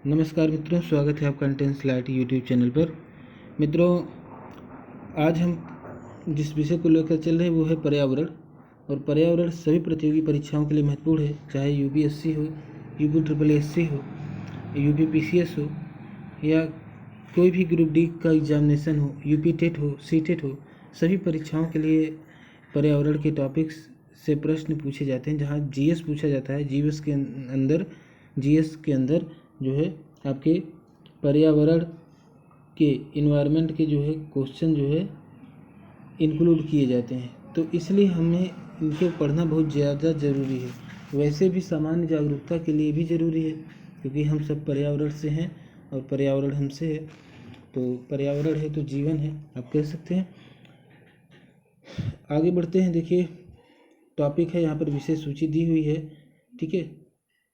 नमस्कार मित्रों, स्वागत है आपका इंटेंस लाइट यूट्यूब चैनल पर। मित्रों, आज हम जिस विषय को लेकर चल रहे हैं वो है पर्यावरण। और पर्यावरण सभी प्रतियोगी परीक्षाओं के लिए महत्वपूर्ण है, चाहे यूपीएससी हो, यूपी हो, यूपीपीसीएस हो या कोई भी ग्रुप डी का एग्जामिनेशन हो, यूपी टेट हो, सी टेट हो। सभी परीक्षाओं के लिए पर्यावरण के टॉपिक्स से प्रश्न पूछे जाते हैं, जहाँ जीएस पूछा जाता है। जीएस के अंदर जो है आपके पर्यावरण के इन्वायरमेंट के जो है क्वेश्चन जो है इंक्लूड किए जाते हैं, तो इसलिए हमें इनको पढ़ना बहुत ज़्यादा ज़रूरी है। वैसे भी सामान्य जागरूकता के लिए भी ज़रूरी है, क्योंकि हम सब पर्यावरण से हैं और पर्यावरण हमसे है। तो पर्यावरण है तो जीवन है, आप कह सकते हैं। आगे बढ़ते हैं। देखिए, टॉपिक है यहाँ पर विशेष सूची दी हुई है, ठीक है।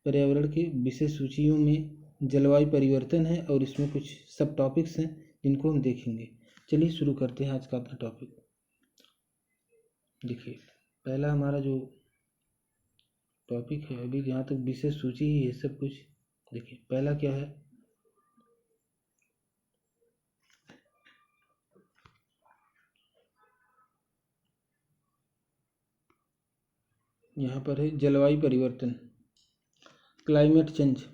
पर्यावरण की विशेष सूचियों में जलवायु परिवर्तन है और इसमें कुछ सब टॉपिक्स हैं जिनको हम देखेंगे। चलिए शुरू करते हैं आज का अपना टॉपिक। देखिए, पहला हमारा जो टॉपिक है, अभी जहाँ तक विशेष सूची ही है सब कुछ। देखिए, पहला क्या है, यहाँ पर है जलवायु परिवर्तन, क्लाइमेट चेंज।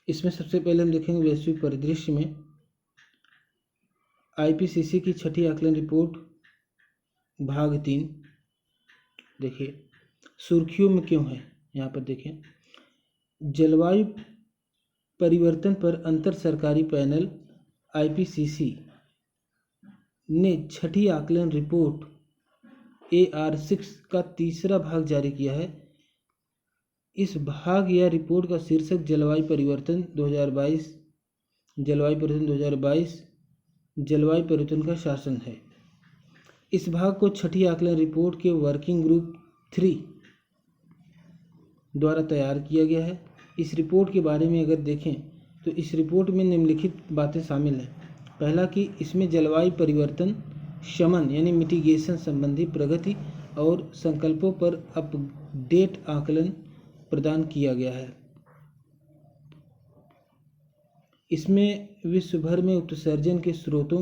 इसमें सबसे पहले हम देखेंगे वैश्विक परिदृश्य में आईपीसीसी की छठी आकलन रिपोर्ट भाग 3। देखिए, सुर्खियों में क्यों है, यहाँ पर देखें। जलवायु परिवर्तन पर अंतर सरकारी पैनल आईपीसीसी ने छठी आकलन रिपोर्ट AR6 का तीसरा भाग जारी किया है। इस भाग या रिपोर्ट का शीर्षक जलवायु परिवर्तन 2022, जलवायु परिवर्तन का शासन है। इस भाग को छठी आकलन रिपोर्ट के वर्किंग ग्रुप 3 द्वारा तैयार किया गया है। इस रिपोर्ट के बारे में अगर देखें तो इस रिपोर्ट में निम्नलिखित बातें शामिल हैं। पहला कि इसमें जलवायु परिवर्तन शमन यानी मिटिगेशन संबंधी प्रगति और संकल्पों पर अपडेट आकलन प्रदान किया गया है। इसमें विश्व भर में उत्सर्जन के स्रोतों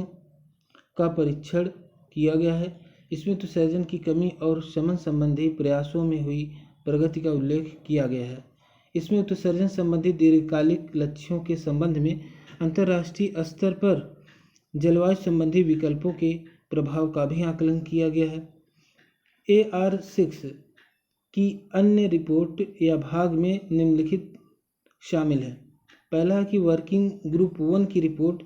का परीक्षण किया गया है। इसमें उत्सर्जन की कमी और शमन संबंधी प्रयासों में हुई प्रगति का उल्लेख किया गया है। इसमें उत्सर्जन संबंधी दीर्घकालिक लक्ष्यों के संबंध में अंतर्राष्ट्रीय स्तर पर जलवायु संबंधी विकल्पों के प्रभाव का भी आकलन किया गया है। AR6 की अन्य रिपोर्ट या भाग में निम्नलिखित शामिल है। पहला है कि वर्किंग ग्रुप 1 की रिपोर्ट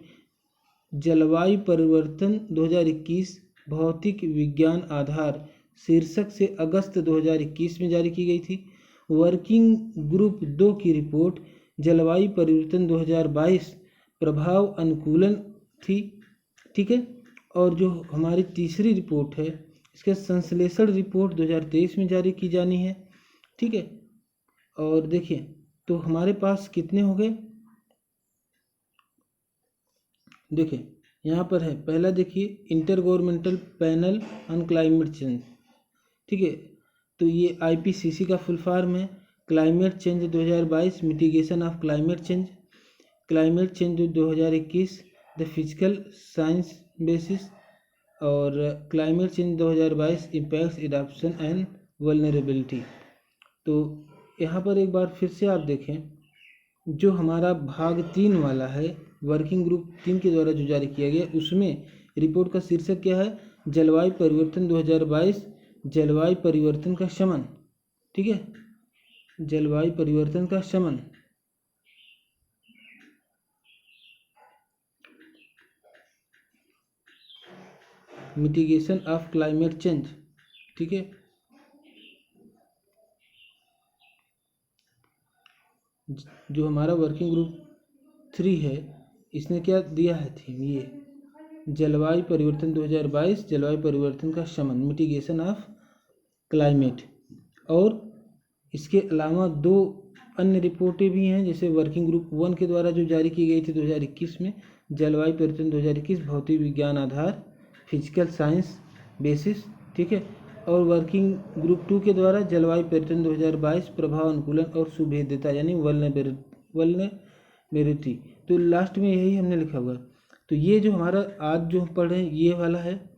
जलवायु परिवर्तन 2021 भौतिक विज्ञान आधार शीर्षक से अगस्त 2021 में जारी की गई थी। वर्किंग ग्रुप 2 की रिपोर्ट जलवायु परिवर्तन 2022 प्रभाव अनुकूलन थी, ठीक है। और जो हमारी तीसरी रिपोर्ट है, इसका संश्लेषण रिपोर्ट 2023 में जारी की जानी है, ठीक है। और देखिए, तो हमारे पास कितने हो गए, देखिए यहाँ पर है। पहला देखिए, intergovernmental panel on climate change, ठीक है। तो ये आईपीसीसी का फुल फॉर्म है, climate change 2022, mitigation of climate change, climate change 2021, the physical science basis, और climate change 2022 impacts adaptation and vulnerability. तो यहाँ पर एक बार फिर से आप देखें, जो हमारा भाग 3 वाला है, वर्किंग ग्रुप 3 के द्वारा जो जारी किया गया, उसमें रिपोर्ट का शीर्षक क्या है, जलवायु परिवर्तन 2022, जलवायु परिवर्तन का शमन, ठीक है, जलवायु परिवर्तन का शमन। मिटिगेशन ऑफ क्लाइमेट चेंज, ठीक है। जो हमारा वर्किंग ग्रुप 3 है, इसने क्या दिया है थीम, ये जलवायु परिवर्तन 2022, जलवायु परिवर्तन का शमन, मिटिगेशन ऑफ क्लाइमेट। और इसके अलावा 2 अन्य रिपोर्टें भी हैं, जैसे वर्किंग ग्रुप 1 के द्वारा जो जारी की गई थी 2021 में, जलवायु परिवर्तन 2021 भौतिक विज्ञान आधार, फिजिकल साइंस बेसिस, ठीक है। और वर्किंग ग्रुप 2 के द्वारा जलवायु परिवर्तन 2022 प्रभाव अनुकूलन और सुभेद्यता यानी वल्नरेबिलिटी। तो लास्ट में यही हमने लिखा हुआ। तो ये जो हमारा आज जो हम पढ़ रहे हैं ये वाला है।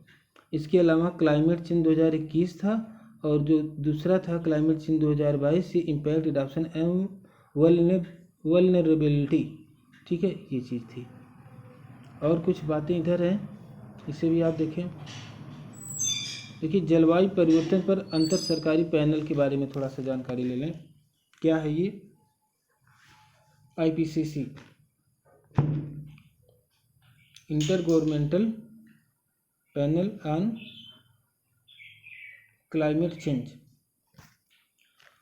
इसके अलावा क्लाइमेट चेंज 2021 था और जो दूसरा था क्लाइमेट चेंज 2022 ये इम्पैक्ट एडाप्शन एवं वल्नरेबिलिटी। ठीक है, ये चीज़ थी। और कुछ बातें इधर हैं, इसे भी आप देखें। देखिए, जलवायु परिवर्तन पर अंतर सरकारी पैनल के बारे में थोड़ा सा जानकारी ले लें। क्या है ये? IPCC, inter governmental panel on climate change.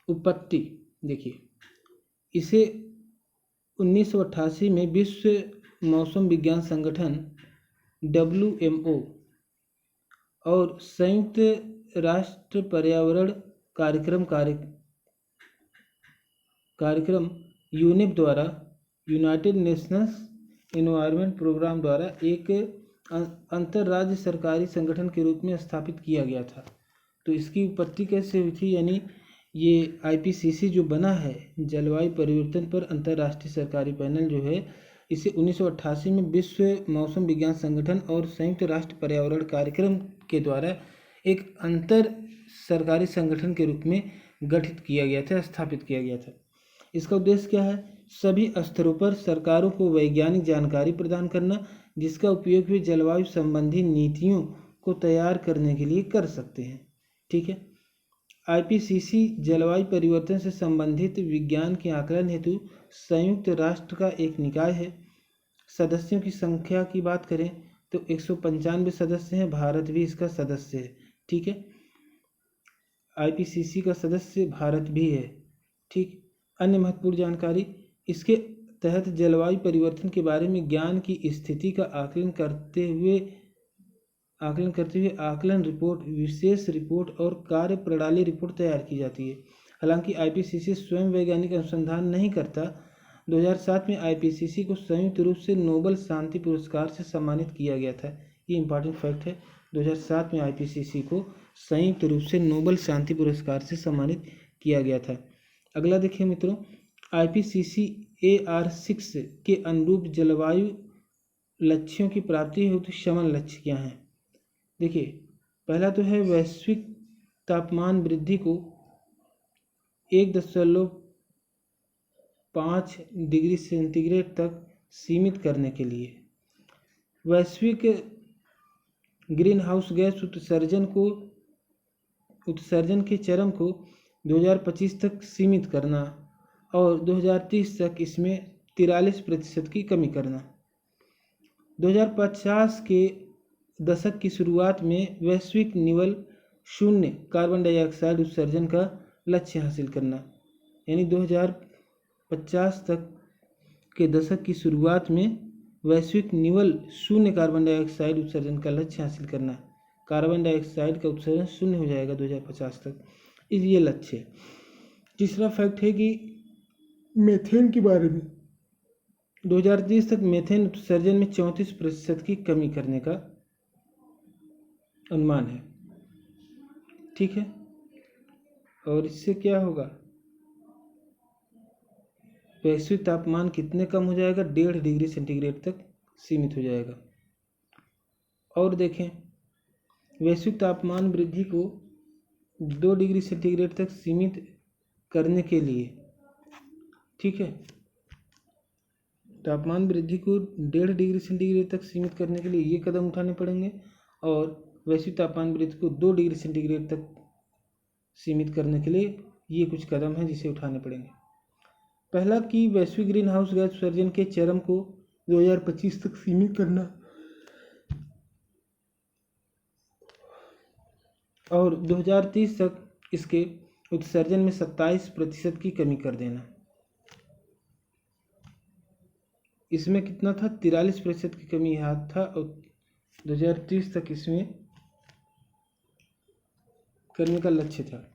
उत्पत्ति देखिए, इसे 1988 में विश्व मौसम विज्ञान संगठन WMO और संयुक्त राष्ट्र पर्यावरण कार्यक्रम यूनिप द्वारा, यूनाइटेड नेशंस एनवायरनमेंट प्रोग्राम द्वारा एक अंतर्राज्य सरकारी संगठन के रूप में स्थापित किया गया था। तो इसकी उत्पत्ति कैसे हुई थी? यानी ये IPCC जो बना है, जलवायु परिवर्तन पर अंतर्राष्ट्रीय सरकारी पैनल जो है, इसे 1988 में विश्व मौसम विज्ञान संगठन और संयुक्त राष्ट्र पर्यावरण कार्यक्रम के द्वारा एक अंतर सरकारी संगठन के रूप में गठित किया गया था, स्थापित किया गया था। इसका उद्देश्य क्या है? सभी स्तरों पर सरकारों को वैज्ञानिक जानकारी प्रदान करना, जिसका उपयोग वे जलवायु संबंधी नीतियों को तैयार करने के लिए कर सकते हैं। ठीक है, IPCC जलवायु परिवर्तन से संबंधित विज्ञान के आकलन हेतु संयुक्त राष्ट्र का एक निकाय है। सदस्यों की संख्या की बात करें तो 195 सदस्य हैं, भारत भी इसका सदस्य है। ठीक है, IPCC का सदस्य भारत भी है। ठीक, अन्य महत्वपूर्ण जानकारी, इसके तहत जलवायु परिवर्तन के बारे में ज्ञान की स्थिति का आकलन करते हुए आकलन रिपोर्ट, विशेष रिपोर्ट और कार्य प्रणाली रिपोर्ट तैयार की जाती है। हालांकि IPCC स्वयं वैज्ञानिक अनुसंधान नहीं करता। 2007 में IPCC को संयुक्त रूप से नोबेल शांति पुरस्कार से सम्मानित किया गया था। ये इंपॉर्टेंट फैक्ट है, 2007 में IPCC को संयुक्त रूप से नोबेल शांति पुरस्कार से सम्मानित किया गया था। अगला देखिए मित्रों, IPCC AR6 के अनुरूप जलवायु लक्ष्यों की प्राप्ति हेतु शमन लक्ष्य क्या हैं? देखिए, पहला तो है वैश्विक तापमान वृद्धि को 1.5 डिग्री सेंटीग्रेड तक सीमित करने के लिए वैश्विक ग्रीन हाउस गैस उत्सर्जन के चरम को 2025 तक सीमित करना और 2030 तक इसमें 43% की कमी करना। 2050 के दशक की शुरुआत में वैश्विक निवल शून्य कार्बन डाइऑक्साइड उत्सर्जन का लक्ष्य हासिल करना, यानी 2050 तक के दशक की शुरुआत में वैश्विक निवल शून्य कार्बन डाइऑक्साइड उत्सर्जन का लक्ष्य हासिल करना। कार्बन डाइऑक्साइड का उत्सर्जन शून्य हो जाएगा 2050 तक, ये लक्ष्य है। तीसरा फैक्ट है कि मीथेन के बारे में 2030 तक मीथेन उत्सर्जन में 34% की कमी करने का अनुमान है। ठीक है, और इससे क्या होगा? वैश्विक तापमान कितने कम हो जाएगा? 1.5 डिग्री सेंटीग्रेड तक सीमित हो जाएगा। और देखें, वैश्विक तापमान वृद्धि को 2 डिग्री सेंटीग्रेड तक सीमित करने के लिए, ठीक है, तापमान वृद्धि को 1.5 डिग्री सेंटीग्रेड तक सीमित करने के लिए ये कदम उठाने पड़ेंगे, और वैश्विक तापमान वृद्धि को 2 डिग्री सेंटीग्रेड तक सीमित करने के लिए ये कुछ कदम हैं जिसे उठाने पड़ेंगे। पहला कि वैश्विक ग्रीन हाउस गैस उत्सर्जन के चरम को 2025 तक सीमित करना और 2030 तक इसके उत्सर्जन में 27% की कमी कर देना। इसमें कितना था? 43% की कमी यहाँ था, और 2030 तक इसमें करने का लक्ष्य था।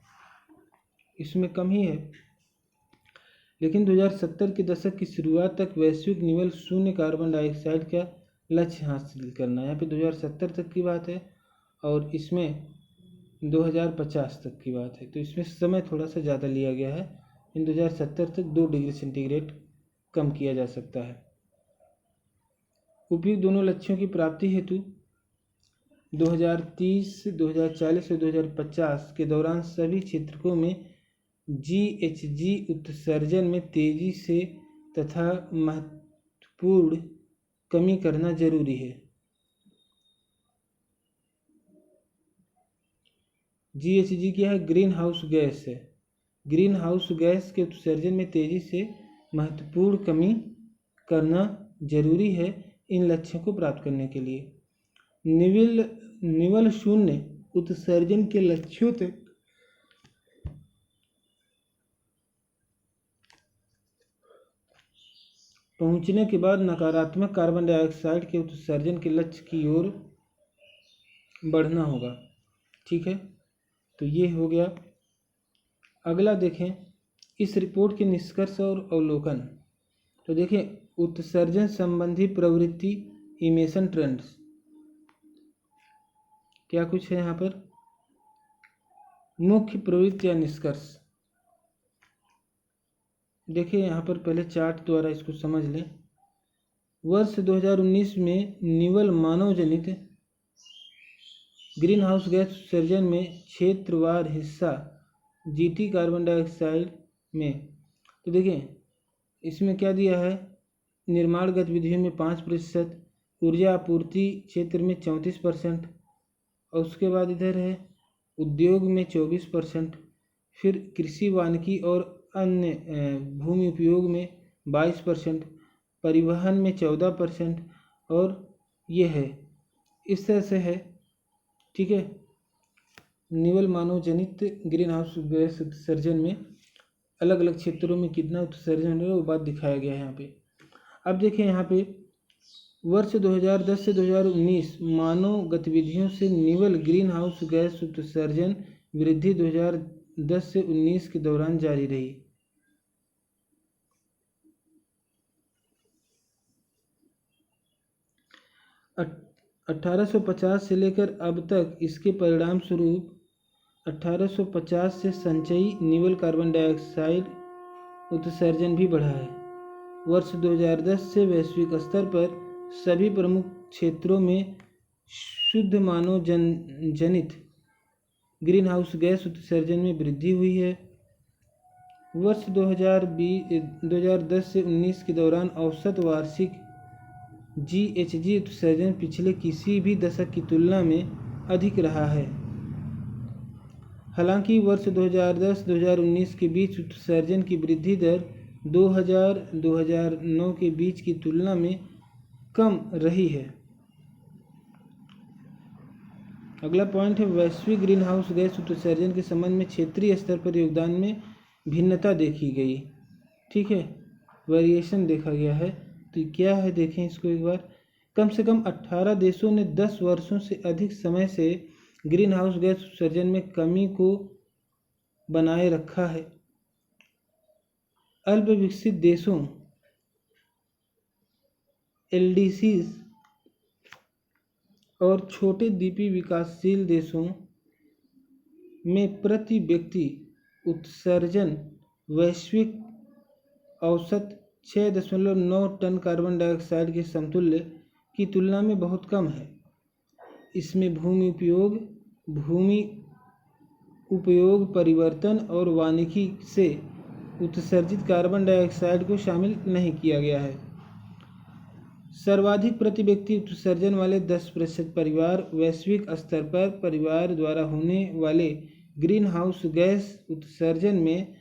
इसमें कम ही है, लेकिन 2070 के दशक की शुरुआत तक वैश्विक निवल शून्य कार्बन डाइऑक्साइड का लक्ष्य हासिल करना। यहाँ पे 2070 तक की बात है, और इसमें 2050 तक की बात है, तो इसमें समय थोड़ा सा ज़्यादा लिया गया है। इन 2070 तक 2 डिग्री सेंटीग्रेड कम किया जा सकता है। उपयुक्त दोनों लक्ष्यों की प्राप्ति हेतु 2030, 2040 और 2050 के दौरान सभी क्षेत्रों में GHG उत्सर्जन में तेजी से तथा महत्वपूर्ण कमी करना जरूरी है। GHG क्या है? ग्रीन हाउस गैस है। ग्रीन हाउस गैस के उत्सर्जन में तेजी से महत्वपूर्ण कमी करना जरूरी है इन लक्ष्यों को प्राप्त करने के लिए। निवल शून्य उत्सर्जन के लक्ष्यों तक पहुंचने के बाद नकारात्मक कार्बन डाइऑक्साइड के उत्सर्जन के लक्ष्य की ओर बढ़ना होगा। ठीक है, तो ये हो गया। अगला देखें इस रिपोर्ट के निष्कर्ष और अवलोकन। तो देखें उत्सर्जन संबंधी प्रवृत्ति, इमिशन ट्रेंड्स, क्या कुछ है यहाँ पर? मुख्य प्रवृत्ति या निष्कर्ष देखिए यहाँ पर, पहले चार्ट द्वारा इसको समझ लें। वर्ष 2019 में निवल मानव जनित ग्रीन हाउस गैस उत्सर्जन में क्षेत्रवार हिस्सा GT कार्बन डाइऑक्साइड में, तो देखें इसमें क्या दिया है? निर्माण गतिविधियों में 5%, ऊर्जा आपूर्ति क्षेत्र में 34%, और उसके बाद इधर है उद्योग में 24%, फिर कृषि वानिकी और अन्य भूमि उपयोग में 22%, परिवहन में 14%, और ये है इस तरह से है। ठीक है, निवल मानव जनित ग्रीन हाउस गैस उत्सर्जन में अलग अलग क्षेत्रों में कितना उत्सर्जन है वो बात दिखाया गया है यहाँ पे। अब देखिए यहाँ पे वर्ष 2010 से 2019 मानव गतिविधियों से निवल ग्रीन हाउस गैस उत्सर्जन वृद्धि 2010 से 19 के दौरान जारी रही। अट 1850 से लेकर अब तक इसके परिणाम स्वरूप 1850 से संचयी निवल कार्बन डाइऑक्साइड उत्सर्जन भी बढ़ा है। वर्ष 2010 से वैश्विक स्तर पर सभी प्रमुख क्षेत्रों में शुद्ध मानव जनित ग्रीन हाउस गैस उत्सर्जन में वृद्धि हुई है। वर्ष 2010 से 19 के दौरान औसत वार्षिक GHG उत्सर्जन पिछले किसी भी दशक की तुलना में अधिक रहा है। हालांकि वर्ष 2010-2019 के बीच उत्सर्जन की वृद्धि दर 2000-2009 के बीच की तुलना में कम रही है। अगला पॉइंट है वैश्विक ग्रीन हाउस गैस उत्सर्जन के संबंध में क्षेत्रीय स्तर पर योगदान में भिन्नता देखी गई। ठीक है, वेरिएशन देखा गया है। तो क्या है देखें इसको एक बार। कम से कम 18 देशों ने 10 वर्षों से अधिक समय से ग्रीन हाउस गैस उत्सर्जन में कमी को बनाए रखा है। अल्प विकसित देशों LDCs और छोटे द्वीपीय विकासशील देशों में प्रति व्यक्ति उत्सर्जन वैश्विक औसत 6.9 टन कार्बन डाइऑक्साइड के समतुल्य की तुलना में बहुत कम है। इसमें भूमि उपयोग परिवर्तन और वानिकी से उत्सर्जित कार्बन डाइऑक्साइड को शामिल नहीं किया गया है। सर्वाधिक प्रति व्यक्ति उत्सर्जन वाले 10% परिवार वैश्विक स्तर पर परिवार द्वारा होने वाले ग्रीन हाउस गैस उत्सर्जन में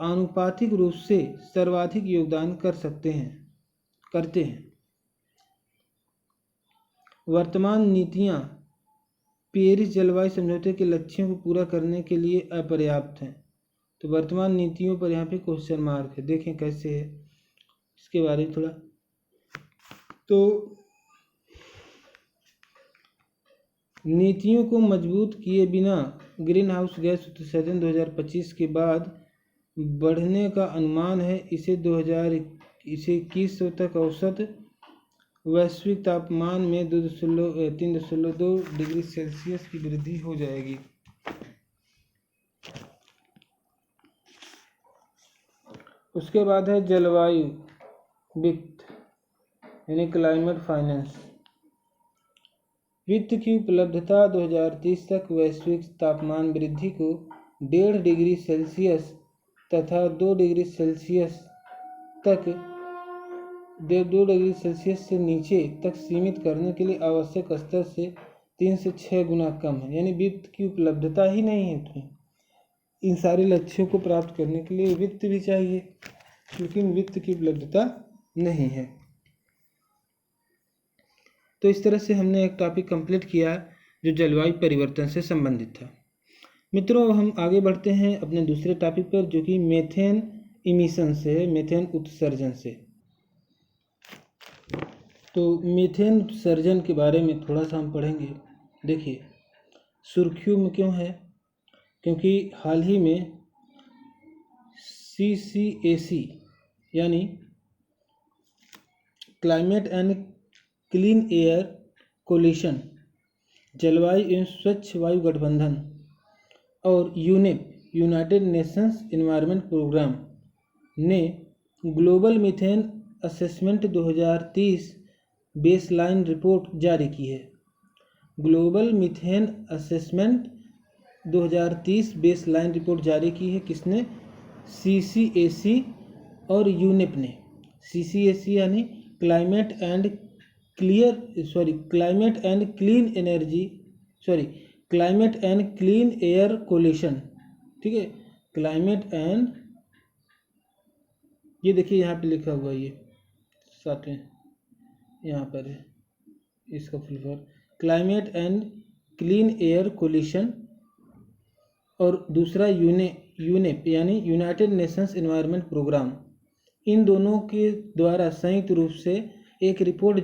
आनुपातिक रूप से सर्वाधिक योगदान करते हैं। वर्तमान नीतियां पेरिस जलवायु समझौते के लक्ष्यों को पूरा करने के लिए अपर्याप्त हैं। तो वर्तमान नीतियों पर यहाँ पे क्वेश्चन मार्क है, देखें कैसे है इसके बारे में थोड़ा। तो नीतियों को मजबूत किए बिना ग्रीन हाउस गैस उत्सर्जन 2025 के बाद बढ़ने का अनुमान है। इसे 2100 तक औसत वैश्विक तापमान में 3.2 डिग्री सेल्सियस की वृद्धि हो जाएगी। उसके बाद है जलवायु वित्त यानी क्लाइमेट फाइनेंस। वित्त की उपलब्धता 2030 तक वैश्विक तापमान वृद्धि को 1.5 डिग्री सेल्सियस तथा 2 डिग्री सेल्सियस तक 2 डिग्री सेल्सियस से नीचे तक सीमित करने के लिए आवश्यक स्तर से 3 से 6 गुना कम है। यानी वित्त की उपलब्धता ही नहीं है उसमें। इन सारे लक्ष्यों को प्राप्त करने के लिए वित्त भी चाहिए, लेकिन वित्त की उपलब्धता नहीं है। तो इस तरह से हमने एक टॉपिक कंप्लीट किया जो जलवायु परिवर्तन से संबंधित था। मित्रों, हम आगे बढ़ते हैं अपने दूसरे टॉपिक पर, जो कि मीथेन इमिशन से है, मीथेन उत्सर्जन से। तो मीथेन उत्सर्जन के बारे में थोड़ा सा हम पढ़ेंगे। देखिए, सुर्खियों में क्यों है? क्योंकि हाल ही में CCAC यानी climate and clean air coalition, जलवायु एवं स्वच्छ वायु गठबंधन और UNEP United Nations Environment Programme ने global methane assessment 2030 baseline report जारी की है। Global methane assessment 2030 baseline report जारी की है। किसने? CCAC और यूनेप ने। CCAC यानी climate and clean air coalition. ठीक है, क्लाइमेट एंड, ये देखिए यहाँ पे लिखा हुआ, ये साथ में यहाँ पर है इसका full form, climate and clean air coalition, और दूसरा यूनेप यानी यूनाइटेड नेशंस एनवायरनमेंट प्रोग्राम। इन दोनों के द्वारा संयुक्त रूप से एक रिपोर्ट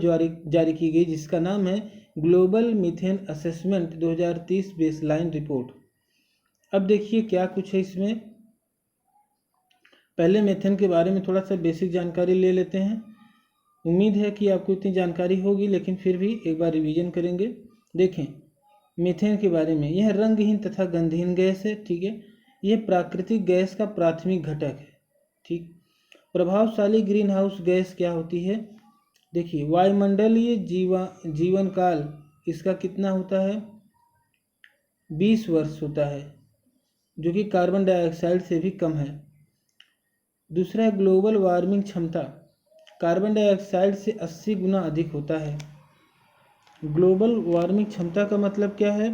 जारी की गई जिसका नाम है global methane assessment 2030 baseline report. अब देखिए क्या कुछ है इसमें। पहले मीथेन के बारे में थोड़ा सा बेसिक जानकारी ले लेते हैं। उम्मीद है कि आपको इतनी जानकारी होगी, लेकिन फिर भी एक बार रिवीजन करेंगे। देखें मीथेन के बारे में, यह रंगहीन तथा गंधहीन गैस है। ठीक है, यह प्राकृतिक गैस का प्राथमिक घटक है। ठीक, प्रभावशाली ग्रीन हाउस गैस क्या होती है? देखिए, वायुमंडलीय जीवन काल इसका कितना होता है? 20 वर्ष होता है, जो कि कार्बन डाइऑक्साइड से भी कम है। दूसरा है ग्लोबल वार्मिंग क्षमता, कार्बन डाइऑक्साइड से 80 गुना अधिक होता है। ग्लोबल वार्मिंग क्षमता का मतलब क्या है?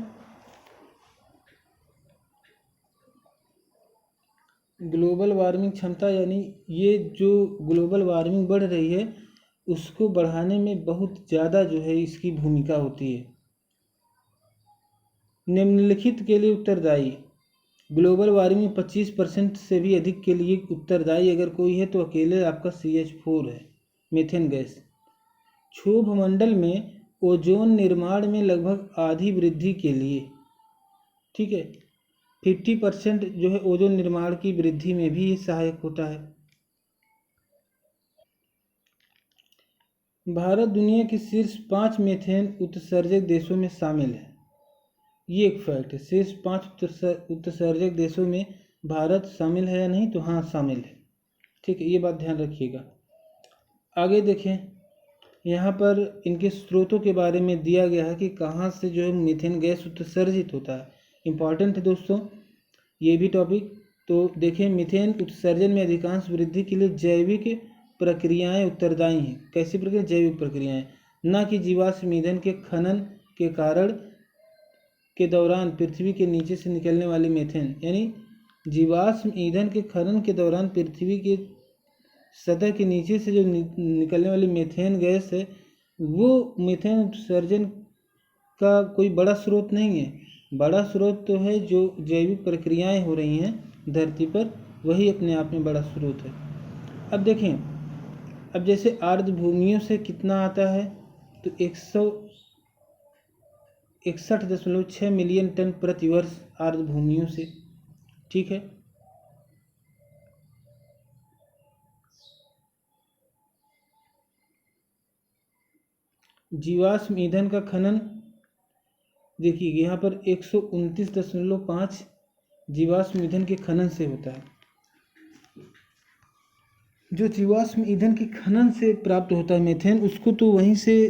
ग्लोबल वार्मिंग क्षमता यानी ये जो ग्लोबल वार्मिंग बढ़ रही है उसको बढ़ाने में बहुत ज़्यादा जो है इसकी भूमिका होती है। निम्नलिखित के लिए उत्तरदायी, ग्लोबल वार्मिंग 25% से भी अधिक के लिए उत्तरदायी अगर कोई है तो अकेले आपका CH4 है, मीथेन गैस। क्षोभमंडल में ओजोन निर्माण में लगभग आधी वृद्धि के लिए, ठीक है, 50% जो है ओजोन निर्माण की वृद्धि में भी ये सहायक होता है। भारत दुनिया के शीर्ष 5 मीथेन उत्सर्जक देशों में शामिल है। ये एक फैक्ट है। शीर्ष 5 उत्सर्जक देशों में भारत शामिल है या नहीं? तो हाँ, शामिल है। ठीक है, ये बात ध्यान रखिएगा। आगे देखें, यहाँ पर इनके स्रोतों के बारे में दिया गया है कि कहाँ से जो है मीथेन गैस उत्सर्जित होता है। इम्पॉर्टेंट है दोस्तों ये भी टॉपिक। तो देखें, मीथेन उत्सर्जन में अधिकांश वृद्धि के लिए जैविक प्रक्रियाएं उत्तरदायी हैं। कैसी प्रक्रिया? जैविक प्रक्रियाएं, न कि जीवाश्म ईंधन के खनन के कारण के दौरान पृथ्वी के नीचे से निकलने वाली मीथेन। यानी जीवाश्म ईंधन के खनन के दौरान पृथ्वी के सतह के नीचे से जो निकलने वाली मीथेन गैस है वो मीथेन उत्सर्जन का कोई बड़ा स्रोत नहीं है। बड़ा स्रोत तो है जो जैविक प्रक्रियाएं हो रही हैं धरती पर, वही अपने आप में बड़ा स्रोत है। अब देखें, अब जैसे आर्द्र भूमियों से कितना आता है? तो 161.6 मिलियन टन प्रति वर्ष आर्द्र भूमियों से। ठीक है, जीवाश्म ईंधन का खनन देखिए यहाँ पर 129.5 जीवाश्म ईंधन के खनन से होता है। जो जीवाश्म ईंधन के खनन से प्राप्त होता है मीथेन, उसको तो वहीं से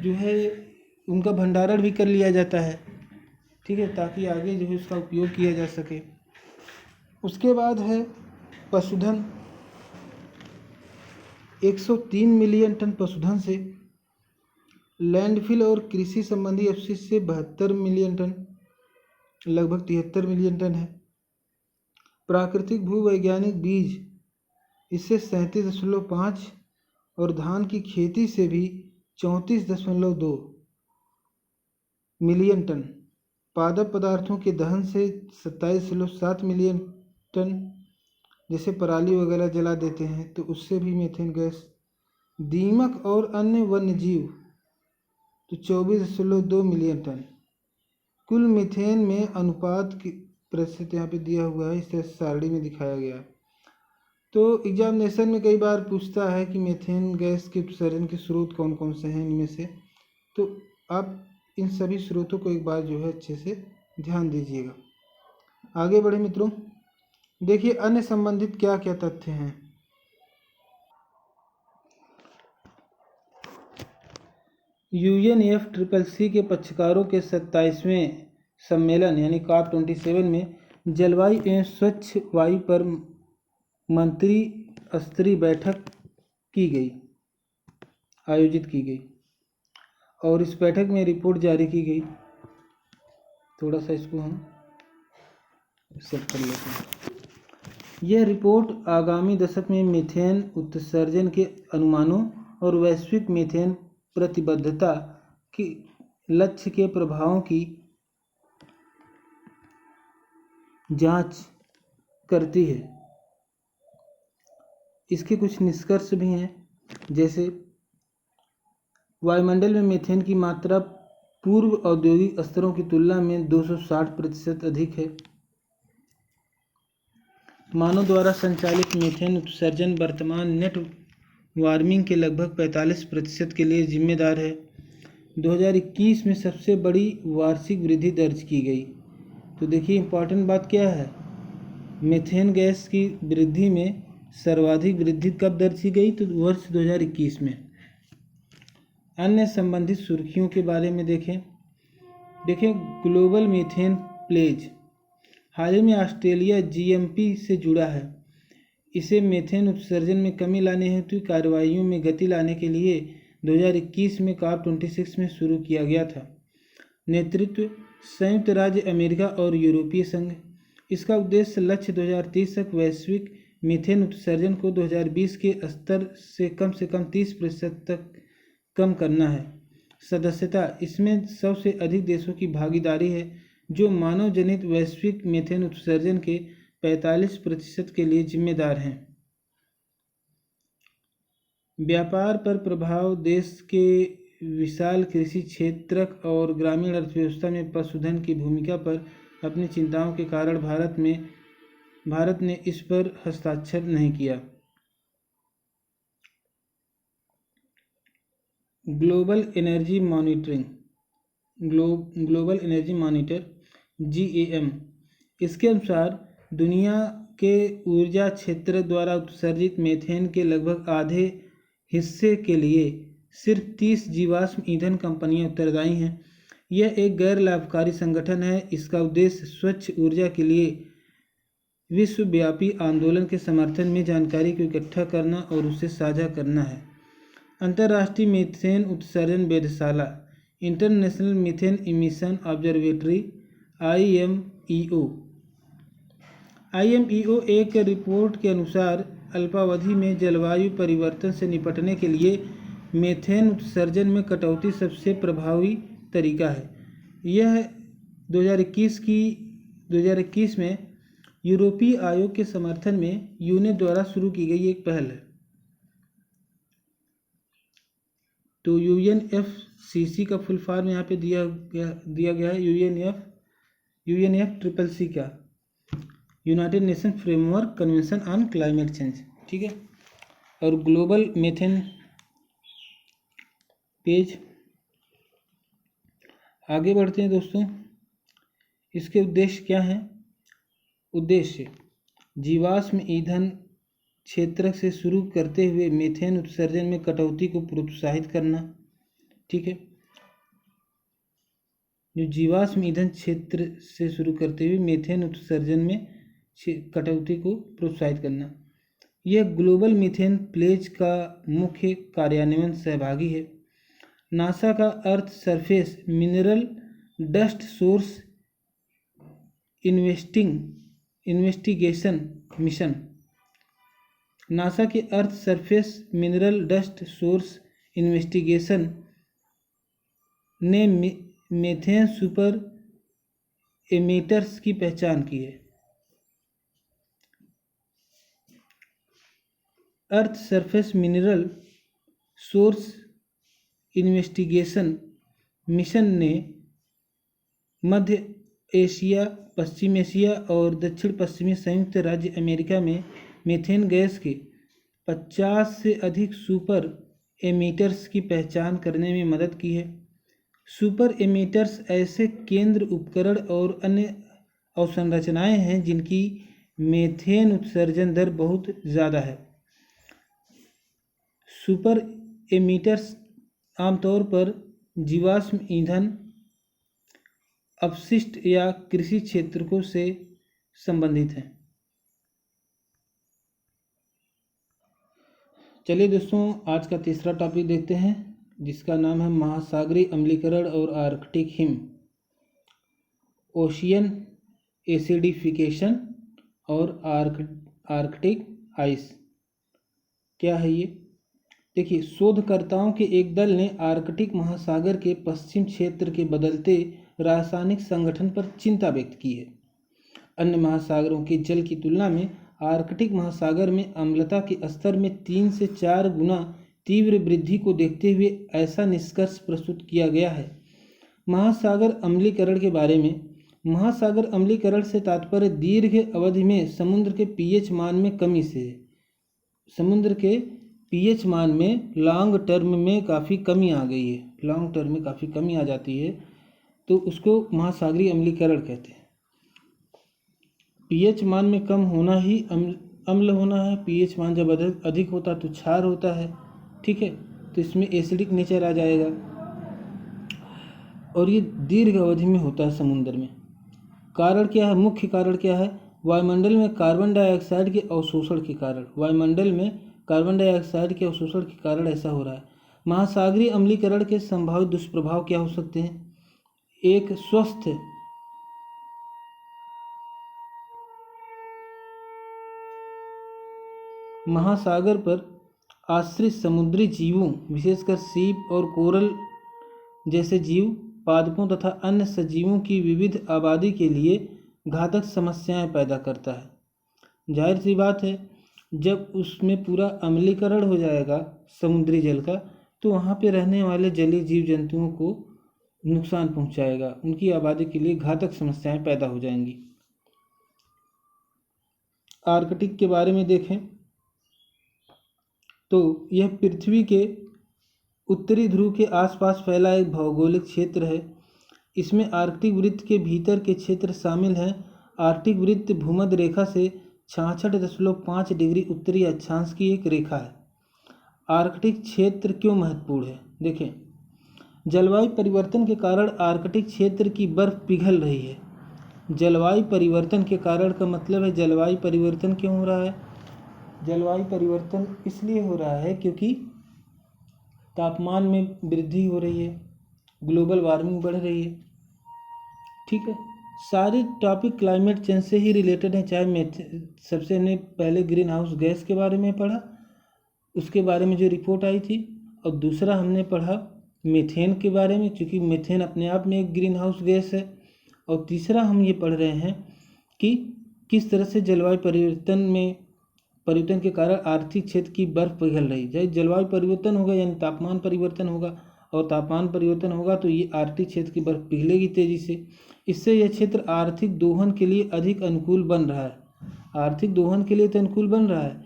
जो है उनका भंडारण भी कर लिया जाता है, ठीक है, ताकि आगे जो है उसका उपयोग किया जा सके। उसके बाद है पशुधन। 103 मिलियन टन पशुधन से, लैंडफिल और कृषि संबंधी अपशिष्ट से 72 मिलियन टन, लगभग 73 मिलियन टन है। प्राकृतिक भूवैज्ञानिक बीज, इससे 37.5 और धान की खेती से भी 34.2 मिलियन टन। पादप पदार्थों के दहन से 27.7 मिलियन टन, जैसे पराली वगैरह जला देते हैं तो उससे भी मीथेन गैस। दीमक और अन्य वन्यजीव तो 24.2 मिलियन टन। कुल मीथेन में अनुपात की प्रतिशत यहाँ पे दिया हुआ है, इस तरह सारणी में दिखाया गया है। तो एग्जामिनेशन में कई बार पूछता है कि मीथेन गैस के उत्सर्जन के स्रोत कौन कौन से हैं इनमें से, तो आप इन सभी स्रोतों को एक बार जो है अच्छे से ध्यान दीजिएगा। आगे बढ़े मित्रों, देखिए अन्य संबंधित क्या क्या तथ्य हैं। UNFCCC के पक्षकारों के 27वें सम्मेलन यानी COP27 में जलवायु एवं स्वच्छ वायु पर मंत्री स्तरीय बैठक आयोजित की गई और इस बैठक में रिपोर्ट जारी की गई। थोड़ा सा इसको हम सेट कर लेते हैं। यह रिपोर्ट आगामी दशक में मीथेन उत्सर्जन के अनुमानों और वैश्विक मीथेन प्रतिबद्धता की लक्ष्य के प्रभावों की जांच करती है। इसके कुछ निष्कर्ष भी हैं, जैसे वायुमंडल में मीथेन की मात्रा पूर्व औद्योगिक स्तरों की तुलना में 260% अधिक है। मानव द्वारा संचालित मीथेन उत्सर्जन वर्तमान नेट वार्मिंग के लगभग 45% के लिए जिम्मेदार है। 2021 में सबसे बड़ी वार्षिक वृद्धि दर्ज की गई। तो देखिए इम्पॉर्टेंट बात क्या है, मीथेन गैस की वृद्धि में सर्वाधिक वृद्धि कब दर्ज की गई, तो वर्ष 2021 में। अन्य संबंधित सुर्खियों के बारे में देखें ग्लोबल मीथेन प्लेज। हाल ही में ऑस्ट्रेलिया GMP से जुड़ा है। इसे मीथेन उत्सर्जन में कमी लाने हेतु कार्रवाइयों में गति लाने के लिए 2021 में COP26 में शुरू किया गया था। नेतृत्व संयुक्त राज्य अमेरिका और यूरोपीय संघ। इसका उद्देश्य लक्ष्य 2030 तक वैश्विक मीथेन उत्सर्जन को 2020 के स्तर से कम 30% तक कम करना है। सदस्यता, इसमें 100 से अधिक देशों की भागीदारी है जो मानव जनित वैश्विक मीथेन उत्सर्जन के 45% के लिए जिम्मेदार हैं। व्यापार पर प्रभाव। देश के विशाल कृषि क्षेत्रक और ग्रामीण अर्थव्यवस्था में पशुधन की भूमिका पर अपनी चिंताओं के कारण भारत ने इस पर हस्ताक्षर नहीं किया। ग्लोबल एनर्जी मॉनिटर GAM, इसके अनुसार दुनिया के ऊर्जा क्षेत्र द्वारा उत्सर्जित मीथेन के लगभग आधे हिस्से के लिए सिर्फ 30 जीवाश्म ईंधन कंपनियां उत्तरदायी हैं। यह एक गैर लाभकारी संगठन है। इसका उद्देश्य स्वच्छ ऊर्जा के लिए विश्वव्यापी आंदोलन के समर्थन में जानकारी को इकट्ठा करना और उसे साझा करना है। अंतर्राष्ट्रीय मीथेन उत्सर्जन वेधशाला international methane emission observatory IMEO एक रिपोर्ट के अनुसार अल्पावधि में जलवायु परिवर्तन से निपटने के लिए मीथेन उत्सर्जन में कटौती सबसे प्रभावी तरीका है। यह 2021 में यूरोपीय आयोग के समर्थन में यूनेप द्वारा शुरू की गई एक पहल है। तो UNFCCC का फुल फॉर्म यहाँ पे दिया गया है UNFCCC का United nation framework convention on climate change, ठीक है। और ग्लोबल मीथेन पेज आगे बढ़ते हैं दोस्तों। इसके उद्देश्य क्या हैं? उद्देश्य जीवाश्म ईंधन क्षेत्र से शुरू करते हुए मीथेन उत्सर्जन में कटौती को प्रोत्साहित करना। ठीक है, जो जीवाश्म ईंधन क्षेत्र से शुरू करते हुए मीथेन उत्सर्जन में कटौती को प्रोत्साहित करना। यह ग्लोबल मीथेन प्लेज का मुख्य कार्यान्वयन सहभागी है। नासा का Earth surface mineral dust source investigation mission. NASA के Earth surface mineral dust source investigation ने मीथेन सुपर एमिटर्स की पहचान की है। Earth surface mineral source investigation mission ने मध्य एशिया, पश्चिम एशिया और दक्षिण पश्चिमी संयुक्त राज्य अमेरिका में मीथेन गैस के 50 से अधिक सुपर एमिटर्स की पहचान करने में मदद की है। सुपर एमिटर्स ऐसे केंद्र उपकरण और अन्य अवसंरचनाएं हैं जिनकी मीथेन उत्सर्जन दर बहुत ज़्यादा है। सुपर एमिटर्स आमतौर पर जीवाश्म ईंधन अपशिष्ट या कृषि क्षेत्रों से संबंधित हैं। चलिए दोस्तों, आज का तीसरा टॉपिक देखते हैं, जिसका नाम है महासागरीय अम्लीकरण और आर्कटिक हिम, ओशियन एसिडिफिकेशन और आर्कटिक आइस। क्या है ये? देखिए, शोधकर्ताओं के एक दल ने आर्कटिक महासागर के पश्चिम क्षेत्र के बदलते रासायनिक संगठन पर चिंता व्यक्त की है। अन्य महासागरों के जल की तुलना में आर्कटिक महासागर में अम्लता के स्तर में 3 से 4 गुना तीव्र वृद्धि को देखते हुए ऐसा निष्कर्ष प्रस्तुत किया गया है। महासागर अम्लीकरण के बारे में। महासागर अम्लीकरण से तात्पर्य दीर्घ अवधि में समुद्र के पीएच मान में कमी से है। समुद्र के पीएच मान में लॉन्ग टर्म में काफ़ी कमी आ गई है, लॉन्ग टर्म में काफ़ी कमी आ जाती है, तो उसको महासागरीय अम्लीकरण कहते हैं। पीएच मान में कम होना ही अम्ल होना है। पीएच मान जब अधिक होता तो क्षार होता है। ठीक है, तो इसमें एसिडिक नेचर आ जाएगा और ये दीर्घ अवधि में होता है समुद्र में। कारण क्या है? मुख्य कारण क्या है? वायुमंडल में कार्बन डाइऑक्साइड के अवशोषण के कारण। वायुमंडल में कार्बन डाइऑक्साइड के अवशोषण के कारण ऐसा हो रहा है। महासागरीय अम्लीकरण के संभावित दुष्प्रभाव क्या हो सकते हैं? एक स्वस्थ महासागर पर आश्रित समुद्री जीवों, विशेषकर सीप और कोरल जैसे जीव, पादपों तथा अन्य सजीवों की विविध आबादी के लिए घातक समस्याएं पैदा करता है। जाहिर सी बात है, जब उसमें पूरा अम्लीकरण हो जाएगा समुद्री जल का, तो वहाँ पे रहने वाले जलीय जीव जंतुओं को नुकसान पहुँचाएगा। उनकी आबादी के लिए घातक समस्याएं पैदा हो जाएंगी। आर्कटिक के बारे में देखें तो यह पृथ्वी के उत्तरी ध्रुव के आसपास फैला एक भौगोलिक क्षेत्र है। इसमें आर्कटिक वृत्त के भीतर के क्षेत्र शामिल हैं। आर्कटिक वृत्त भूमध्य रेखा से 66.5 डिग्री उत्तरी अक्षांश की एक रेखा है। आर्कटिक क्षेत्र क्यों महत्वपूर्ण है? देखें, जलवायु परिवर्तन के कारण आर्कटिक क्षेत्र की बर्फ पिघल रही है। जलवायु परिवर्तन के कारण का मतलब है जलवायु परिवर्तन क्यों हो रहा है? जलवायु परिवर्तन इसलिए हो रहा है क्योंकि तापमान में वृद्धि हो रही है, ग्लोबल वार्मिंग बढ़ रही है। ठीक है, सारे टॉपिक क्लाइमेट चेंज से ही रिलेटेड हैं। चाहे सबसे हमने पहले ग्रीन हाउस गैस के बारे में पढ़ा, उसके बारे में जो रिपोर्ट आई थी, और दूसरा हमने पढ़ा मीथेन के बारे में, क्योंकि मीथेन अपने आप में एक ग्रीन हाउस गैस है। और तीसरा हम ये पढ़ रहे हैं कि किस तरह से जलवायु परिवर्तन के कारण आर्कटिक क्षेत्र की बर्फ पिघल रही है। जलवायु परिवर्तन होगा यानी तापमान परिवर्तन होगा, और तापमान परिवर्तन होगा तो ये आर्कटिक क्षेत्र की बर्फ पिघलेगी तेजी से। इससे यह क्षेत्र आर्थिक दोहन के लिए अधिक अनुकूल बन रहा है। आर्थिक दोहन के लिए तो अनुकूल बन रहा है।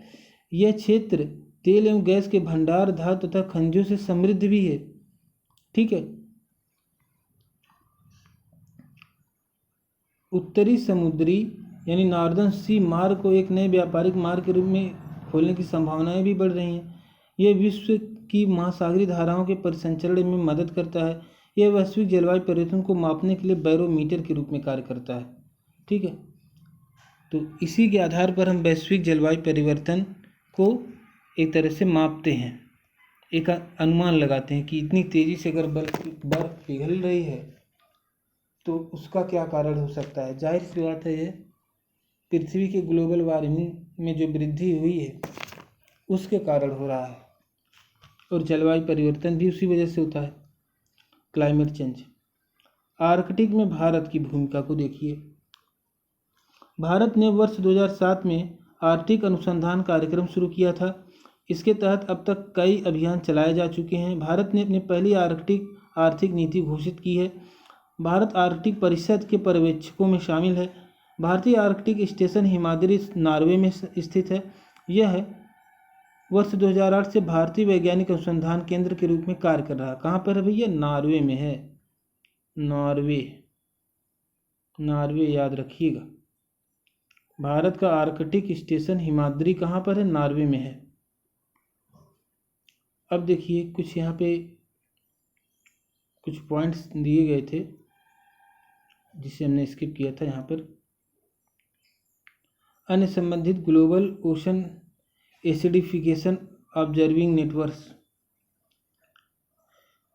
यह क्षेत्र तेल एवं गैस के भंडार, धातु तथा खनिजों से समृद्ध भी है। ठीक है, उत्तरी समुद्री यानी नॉर्दर्न सी मार्ग को एक नए व्यापारिक मार्ग के रूप में खोलने की संभावनाएं भी बढ़ रही हैं। यह विश्व की महासागरीय धाराओं के परिसंचरण में मदद करता है। यह वैश्विक जलवायु परिवर्तन को मापने के लिए बैरोमीटर के रूप में कार्य करता है। ठीक है, तो इसी के आधार पर हम वैश्विक जलवायु परिवर्तन को एक तरह से मापते हैं, एक अनुमान लगाते हैं कि इतनी तेज़ी से अगर बर्फ पिघल रही है तो उसका क्या कारण हो सकता है। जाहिर सी बात है, ये पृथ्वी के ग्लोबल वार्मिंग में जो वृद्धि हुई है उसके कारण हो रहा है, और जलवायु परिवर्तन भी उसी वजह से होता है, क्लाइमेट चेंज। आर्कटिक में भारत की भूमिका को देखिए। भारत ने वर्ष 2007 में आर्कटिक अनुसंधान कार्यक्रम शुरू किया था। इसके तहत अब तक कई अभियान चलाए जा चुके हैं। भारत ने अपनी पहली आर्कटिक आर्थिक नीति घोषित की है। भारत आर्कटिक परिषद के पर्यवेक्षकों में शामिल है। भारतीय आर्कटिक स्टेशन हिमाद्री नॉर्वे में स्थित है। यह वर्ष 2008 से भारतीय वैज्ञानिक अनुसंधान केंद्र के रूप में कार्य कर रहा है। कहाँ पर है भैया? नॉर्वे में है। नॉर्वे याद रखिएगा। भारत का आर्कटिक स्टेशन हिमाद्री कहाँ पर है? नॉर्वे में है। अब देखिए, कुछ यहाँ पे कुछ पॉइंट्स दिए गए थे जिसे हमने स्किप किया था। यहाँ पर अन्य संबंधित global ocean acidification observing networks.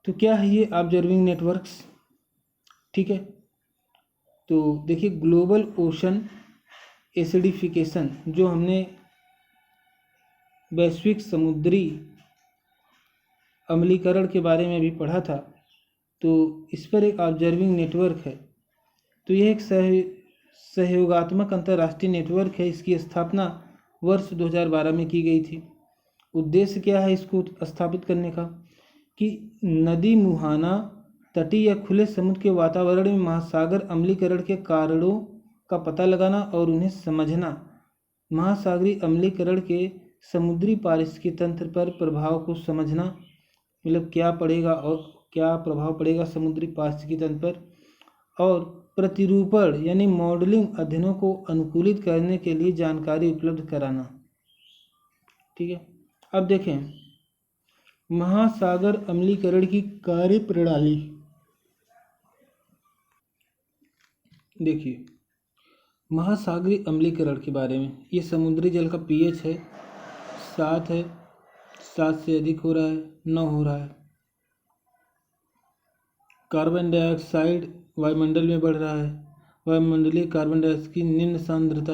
तो क्या है ये ऑब्जर्विंग नेटवर्क्स? ठीक है, तो देखिए, ग्लोबल ओशन एसिडिफिकेशन जो हमने वैश्विक समुद्री अम्लीकरण के बारे में भी पढ़ा था, तो इस पर एक ऑब्जर्विंग नेटवर्क है। तो यह एक सहयोगात्मक अंतर्राष्ट्रीय नेटवर्क है। इसकी स्थापना वर्ष 2012 में की गई थी। उद्देश्य क्या है इसको स्थापित करने का? कि नदी मुहाना, तटीय या खुले समुद्र के वातावरण में महासागर अम्लीकरण के कारणों का पता लगाना और उन्हें समझना, महासागरीय अम्लीकरण के समुद्री पारिस्थितिकी तंत्र पर प्रभाव को समझना, मतलब क्या पड़ेगा और क्या प्रभाव पड़ेगा समुद्री पारिस्थितिकी तंत्र पर, और प्रतिरूपण यानी मॉडलिंग अध्ययनों को अनुकूलित करने के लिए जानकारी उपलब्ध कराना। ठीक है, अब देखें महासागर अम्लीकरण की कार्य प्रणाली। देखिए, महासागरीय अम्लीकरण के बारे में, ये समुद्री जल का पीएच है 7 है, 7 से अधिक हो रहा है, 9 हो रहा है। कार्बन डाइऑक्साइड वायुमंडल में बढ़ रहा है। वायुमंडलीय कार्बन डाइऑक्साइड की निम्न सांद्रता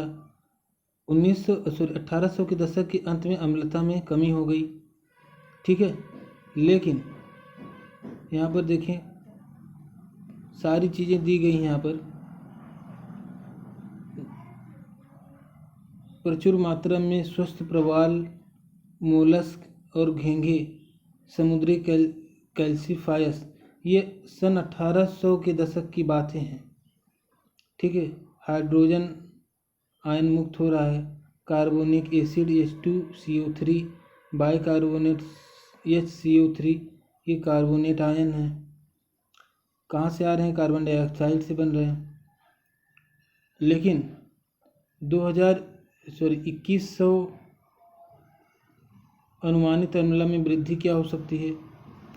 1800 के दशक के अंत में अम्लता में कमी हो गई। ठीक है, लेकिन यहाँ पर देखें सारी चीज़ें दी गई हैं। यहाँ पर प्रचुर मात्रा में स्वस्थ प्रवाल, मोलस्क और घोंघे, समुद्री कैल्सीफायर्स, ये सन 1800 के दशक की बातें हैं। ठीक है, हाइड्रोजन आयन मुक्त हो रहा है। Carbonic acid H2CO3, bicarbonate HCO3, ये कार्बोनेट आयन है। कहाँ से आ रहे हैं? कार्बन डाइऑक्साइड से बन रहे हैं। लेकिन 2100 अनुमानित अम्लता में वृद्धि क्या हो सकती है?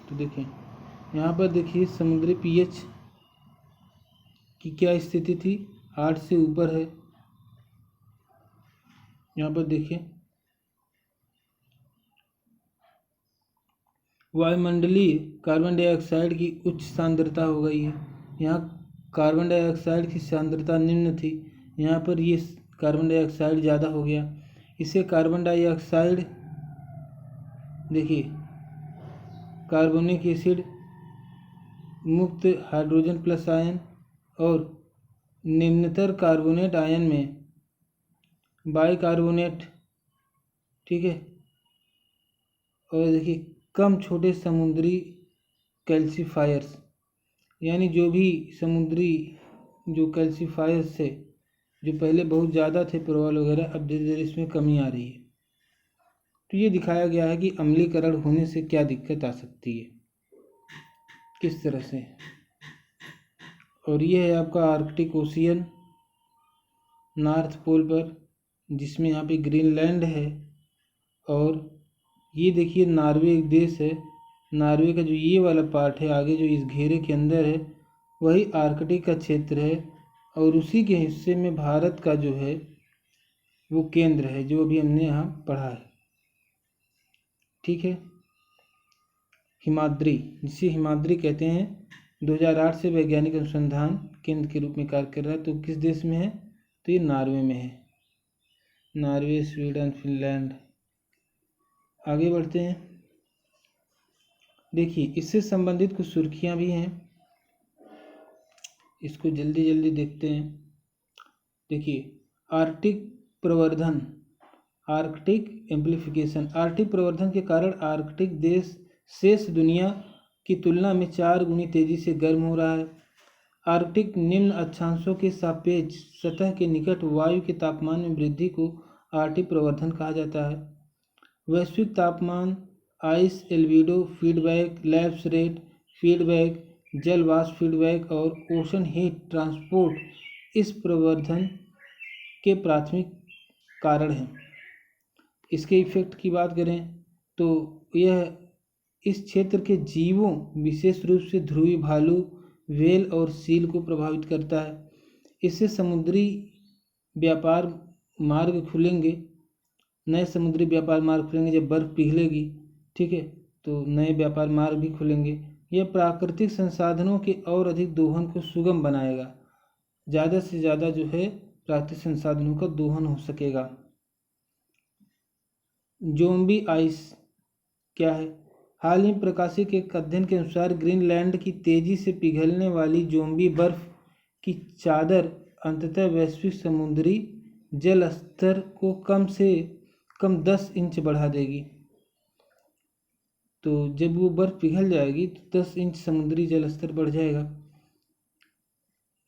तो देखें यहाँ पर, देखिए समुद्री पीएच की क्या स्थिति थी? 8 से ऊपर है। यहाँ पर देखिए वायुमंडलीय कार्बन डाइऑक्साइड की उच्च सांद्रता हो गई है। यहाँ कार्बन डाइऑक्साइड की सांद्रता निम्न थी, यहाँ पर ये कार्बन डाइऑक्साइड ज़्यादा हो गया। इसे कार्बन डाइऑक्साइड, देखिए कार्बोनिक एसिड मुक्त हाइड्रोजन प्लस आयन और निम्नतर कार्बोनेट आयन में बाइकार्बोनेट। ठीक है, और देखिए कम छोटे समुद्री कैल्सीफायर्स, यानी जो भी समुद्री जो कैल्सीफायर्स थे, जो पहले बहुत ज़्यादा थे प्रवाल वगैरह, अब धीरे धीरे इसमें कमी आ रही है। तो ये दिखाया गया है कि अम्लीकरण होने से क्या दिक्कत आ सकती है, किस तरह से। और ये है आपका आर्कटिक ओशियन नॉर्थ पोल पर, जिसमें यहाँ पे ग्रीनलैंड है। और ये देखिए नॉर्वे एक देश है, नॉर्वे का जो ये वाला पार्ट है आगे जो इस घेरे के अंदर है वही आर्कटिक का क्षेत्र है, और उसी के हिस्से में भारत का जो है वो केंद्र है, जो अभी हमने यहाँ पढ़ा है। ठीक है। हिमाद्री, जिसे हिमाद्री कहते हैं, 2008 से वैज्ञानिक अनुसंधान केंद्र के रूप में कार्य कर रहा है। तो किस देश में है? तो ये नॉर्वे में है। Norway, Sweden, Finland. आगे बढ़ते हैं। देखिए इससे संबंधित कुछ सुर्खियां भी हैं, इसको जल्दी जल्दी देखते हैं। देखिए आर्कटिक प्रवर्धन, आर्कटिक एम्प्लीफिकेशन। आर्कटिक प्रवर्धन के कारण आर्कटिक देश शेष दुनिया की तुलना में 4 गुनी तेजी से गर्म हो रहा है। आर्कटिक निम्न अक्षांशों के सापेक्ष सतह के निकट वायु के तापमान में वृद्धि को आर्कटिक प्रवर्धन कहा जाता है। वैश्विक तापमान, ice albedo feedback, lapse rate feedback, जल वाष्प फीडबैक और ओशन हीट ट्रांसपोर्ट इस प्रवर्धन के प्राथमिक कारण हैं। इसके इफेक्ट की बात करें तो यह इस क्षेत्र के जीवों, विशेष रूप से ध्रुवी भालू, व्हेल और सील को प्रभावित करता है। इससे समुद्री व्यापार मार्ग खुलेंगे, नए समुद्री व्यापार मार्ग खुलेंगे जब बर्फ़ पिघलेगी। ठीक है, तो नए व्यापार मार्ग भी खुलेंगे। यह प्राकृतिक संसाधनों के और अधिक दोहन को सुगम बनाएगा। ज़्यादा से ज़्यादा जो है प्राकृतिक संसाधनों का दोहन हो सकेगा। ज़ोंबी आइस क्या है? हाल ही प्रकाशित एक अध्ययन के अनुसार ग्रीनलैंड की तेजी से पिघलने वाली ज़ोंबी बर्फ की चादर अंततः वैश्विक समुद्री जल स्तर को कम से कम 10 इंच बढ़ा देगी। तो जब वो बर्फ पिघल जाएगी तो 10 इंच समुद्री जल स्तर बढ़ जाएगा।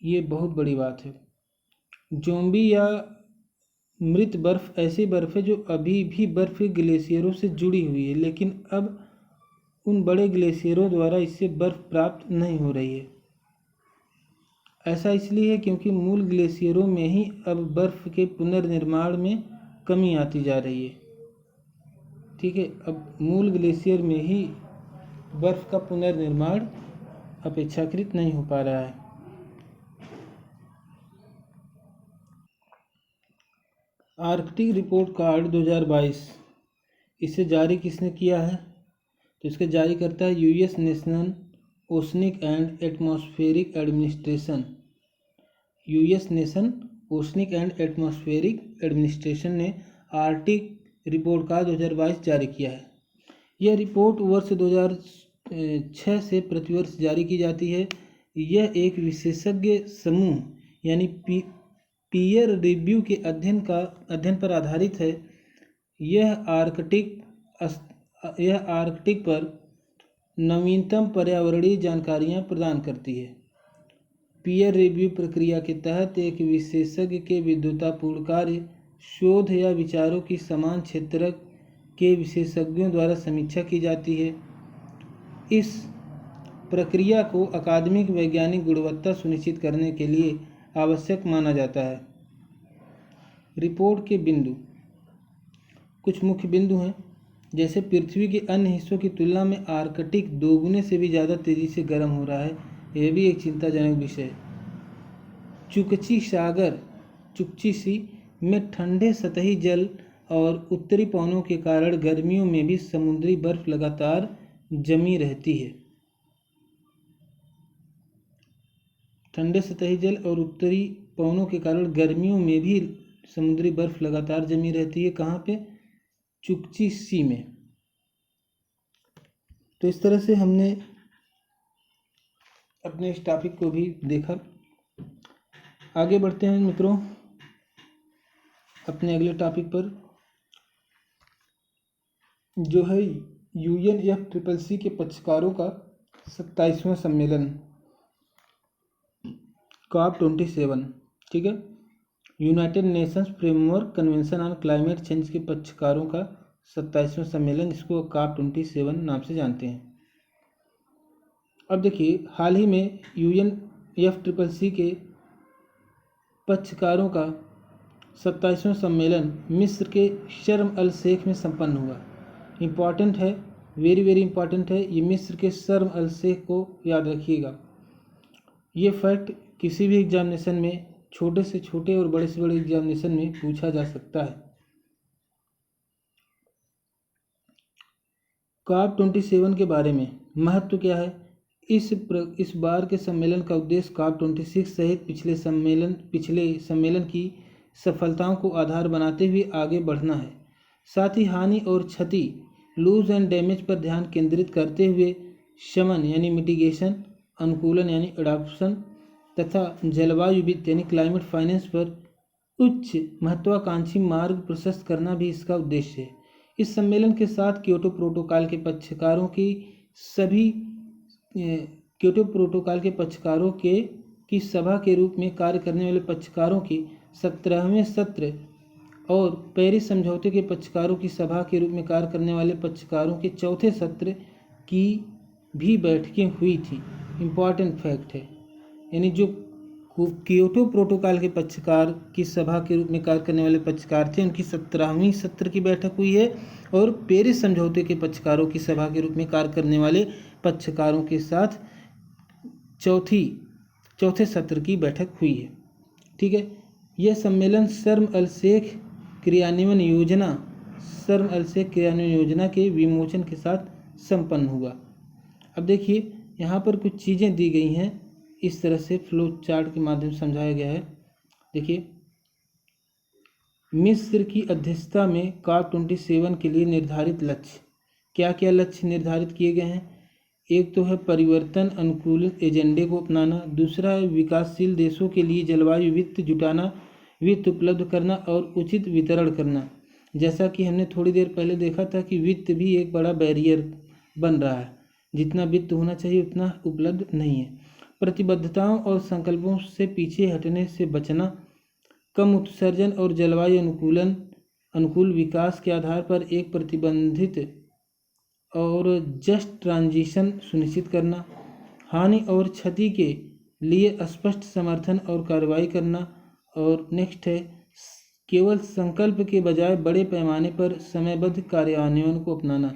ये बहुत बड़ी बात है। ज़ोंबी या मृत बर्फ ऐसी बर्फ है जो अभी भी बर्फ के ग्लेशियरों से जुड़ी हुई है, लेकिन अब उन बड़े ग्लेशियरों द्वारा इससे बर्फ प्राप्त नहीं हो रही है। ऐसा इसलिए है क्योंकि मूल ग्लेशियरों में ही अब बर्फ के पुनर्निर्माण में कमी आती जा रही है। ठीक है, अब मूल ग्लेशियर में ही बर्फ का पुनर्निर्माण अपेक्षाकृत नहीं हो पा रहा है। आर्कटिक रिपोर्ट कार्ड 2022, इसे जारी किसने किया है? तो इसका जारी करता है US national oceanic and atmospheric administration. US nation oceanic and atmospheric administration ने आर्कटिक रिपोर्ट कार्ड 2022 जारी किया है। यह रिपोर्ट वर्ष 2006 से प्रतिवर्ष जारी की जाती है। यह एक विशेषज्ञ समूह यानी पीयर रिव्यू के अध्ययन पर आधारित है। यह आर्कटिक पर नवीनतम पर्यावरणीय जानकारियाँ प्रदान करती है। पीयर रिव्यू प्रक्रिया के तहत एक विशेषज्ञ के विद्वतापूर्ण कार्य, शोध या विचारों की समान क्षेत्र के विशेषज्ञों द्वारा समीक्षा की जाती है। इस प्रक्रिया को अकादमिक वैज्ञानिक गुणवत्ता सुनिश्चित करने के लिए आवश्यक माना जाता है। रिपोर्ट के बिंदु, कुछ मुख्य बिंदु हैं, जैसे पृथ्वी के अन्य हिस्सों की तुलना में आर्कटिक 2 गुने से भी ज़्यादा तेज़ी से गर्म हो रहा है। यह भी एक चिंताजनक विषय है। चुकची सागर, चुकची सी में ठंडे सतही जल और उत्तरी पवनों के कारण गर्मियों में भी समुद्री बर्फ लगातार जमी रहती है। ठंडे सतही जल और उत्तरी पवनों के कारण गर्मियों में भी समुद्री बर्फ लगातार जमी रहती है। कहाँ पे? चुकची सी में। तो इस तरह से हमने अपने इस टॉपिक को भी देखा। आगे बढ़ते हैं मित्रों अपने अगले टॉपिक पर, जो है UNFCCC के पक्षकारों का 27वां सम्मेलन COP27। ठीक है, United Nations framework convention on climate change के पक्षकारों का 27वां सम्मेलन, जिसको COP27 नाम से जानते हैं। अब देखिए हाल ही में UNFCCC के पक्षकारों का 27वां सम्मेलन मिस्र के शर्म अल शेख में संपन्न हुआ। इम्पॉर्टेंट है, वेरी वेरी इंपॉर्टेंट है, ये मिस्र के शर्म अल शेख को याद रखिएगा। ये फैक्ट किसी भी एग्जामिनेशन में, छोटे से छोटे और बड़े से बड़े एग्जामिनेशन में पूछा जा सकता है। COP 27 के बारे में महत्व क्या है? इस बार के सम्मेलन का उद्देश्य COP 26 सहित पिछले सम्मेलन की सफलताओं को आधार बनाते हुए आगे बढ़ना है। साथ ही हानि और क्षति, लूज एंड डैमेज पर ध्यान केंद्रित करते हुए शमन यानी मिटिगेशन, अनुकूलन यानी एडाप्शन तथा जलवायु वित्त यानी क्लाइमेट फाइनेंस पर उच्च महत्वाकांक्षी मार्ग प्रशस्त करना भी इसका उद्देश्य है। इस सम्मेलन के साथ क्योटो प्रोटोकॉल के पक्षकारों की सभा के रूप में कार्य करने वाले पक्षकारों के 17वें सत्र और पेरिस समझौते के पक्षकारों की सभा के रूप में कार्य करने वाले पक्षकारों के चौथे सत्र की भी बैठकें हुई थी। इम्पॉर्टेंट फैक्ट है, यानी जो क्योटो प्रोटोकॉल के पक्षकार की सभा के रूप में कार्य करने वाले पक्षकार थे, उनकी 17वीं सत्र की बैठक हुई है और पेरिस समझौते के पक्षकारों की सभा के रूप में कार्य करने वाले पक्षकारों के साथ चौथे सत्र की बैठक हुई है। ठीक है, यह सम्मेलन शर्म अल शेख क्रियान्वयन योजना के विमोचन के साथ संपन्न हुआ। अब देखिए, यहाँ पर कुछ चीज़ें दी गई हैं, इस तरह से फ्लो चार्ट के माध्यम से समझाया गया है। देखिए, मिस्र की अध्यक्षता में COP 27 के लिए निर्धारित लक्ष्य, क्या क्या लक्ष्य निर्धारित किए गए हैं? एक तो है परिवर्तन अनुकूलित एजेंडे को अपनाना, दूसरा है विकासशील देशों के लिए जलवायु वित्त जुटाना, वित्त उपलब्ध करना और उचित वितरण करना। जैसा कि हमने थोड़ी देर पहले देखा था कि वित्त भी एक बड़ा बैरियर बन रहा है, जितना वित्त होना चाहिए उतना उपलब्ध नहीं है। प्रतिबद्धताओं और संकल्पों से पीछे हटने से बचना, कम उत्सर्जन और जलवायु अनुकूल विकास के आधार पर एक प्रतिबंधित और जस्ट ट्रांजिशन सुनिश्चित करना, हानि और क्षति के लिए स्पष्ट समर्थन और कार्रवाई करना, और नेक्स्ट है केवल संकल्प के बजाय बड़े पैमाने पर समयबद्ध कार्यान्वयन को अपनाना।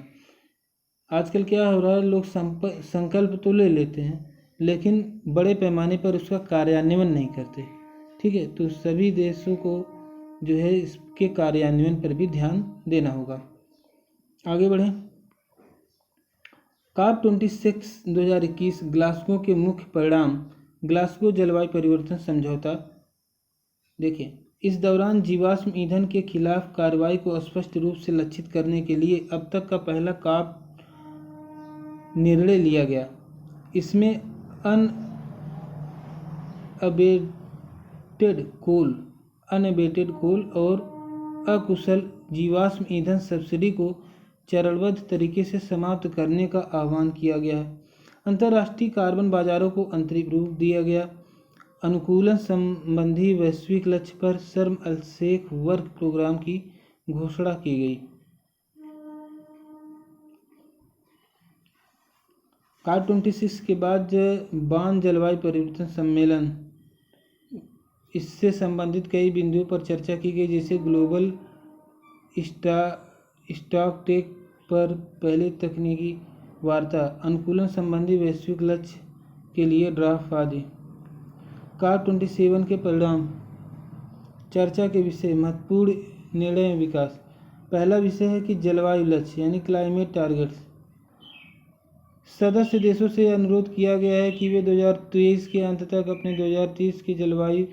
आजकल क्या हो रहा है, लोग संकल्प तो ले लेते हैं लेकिन बड़े पैमाने पर उसका कार्यान्वयन नहीं करते। ठीक है, तो सभी देशों को जो है इसके कार्यान्वयन पर भी ध्यान देना होगा। आगे बढ़ें। COP 26 2021 ग्लासगो के मुख्य परिणाम। ग्लासगो जलवायु परिवर्तन समझौता। देखिए, इस दौरान जीवाश्म ईंधन के खिलाफ कार्रवाई को स्पष्ट रूप से लक्षित करने के लिए अब तक का पहला COP निर्णय लिया गया। इसमें अनएबेटेड कोल और अकुशल जीवाश्म ईंधन सब्सिडी को चरणबद्ध तरीके से समाप्त करने का आह्वान किया गया है। अंतर्राष्ट्रीय कार्बन बाजारों को अंतरिम रूप दिया गया। अनुकूलन संबंधी वैश्विक लक्ष्य पर शर्म अल शेख वर्क प्रोग्राम की घोषणा की गई। COP 26 के बाद बान जलवायु परिवर्तन सम्मेलन, इससे संबंधित कई बिंदुओं पर चर्चा की गई, जैसे ग्लोबल स्टॉक टेक पर पहले तकनीकी वार्ता, अनुकूलन संबंधी वैश्विक लक्ष्य के लिए ड्राफ्ट आदि। COP 27 के परिणाम, चर्चा के विषय, महत्वपूर्ण निर्णय विकास। पहला विषय है कि जलवायु लक्ष्य यानी क्लाइमेट टारगेट्स। सदस्य देशों से अनुरोध किया गया है कि वे 2023 के अंत तक अपने 2030 के जलवायु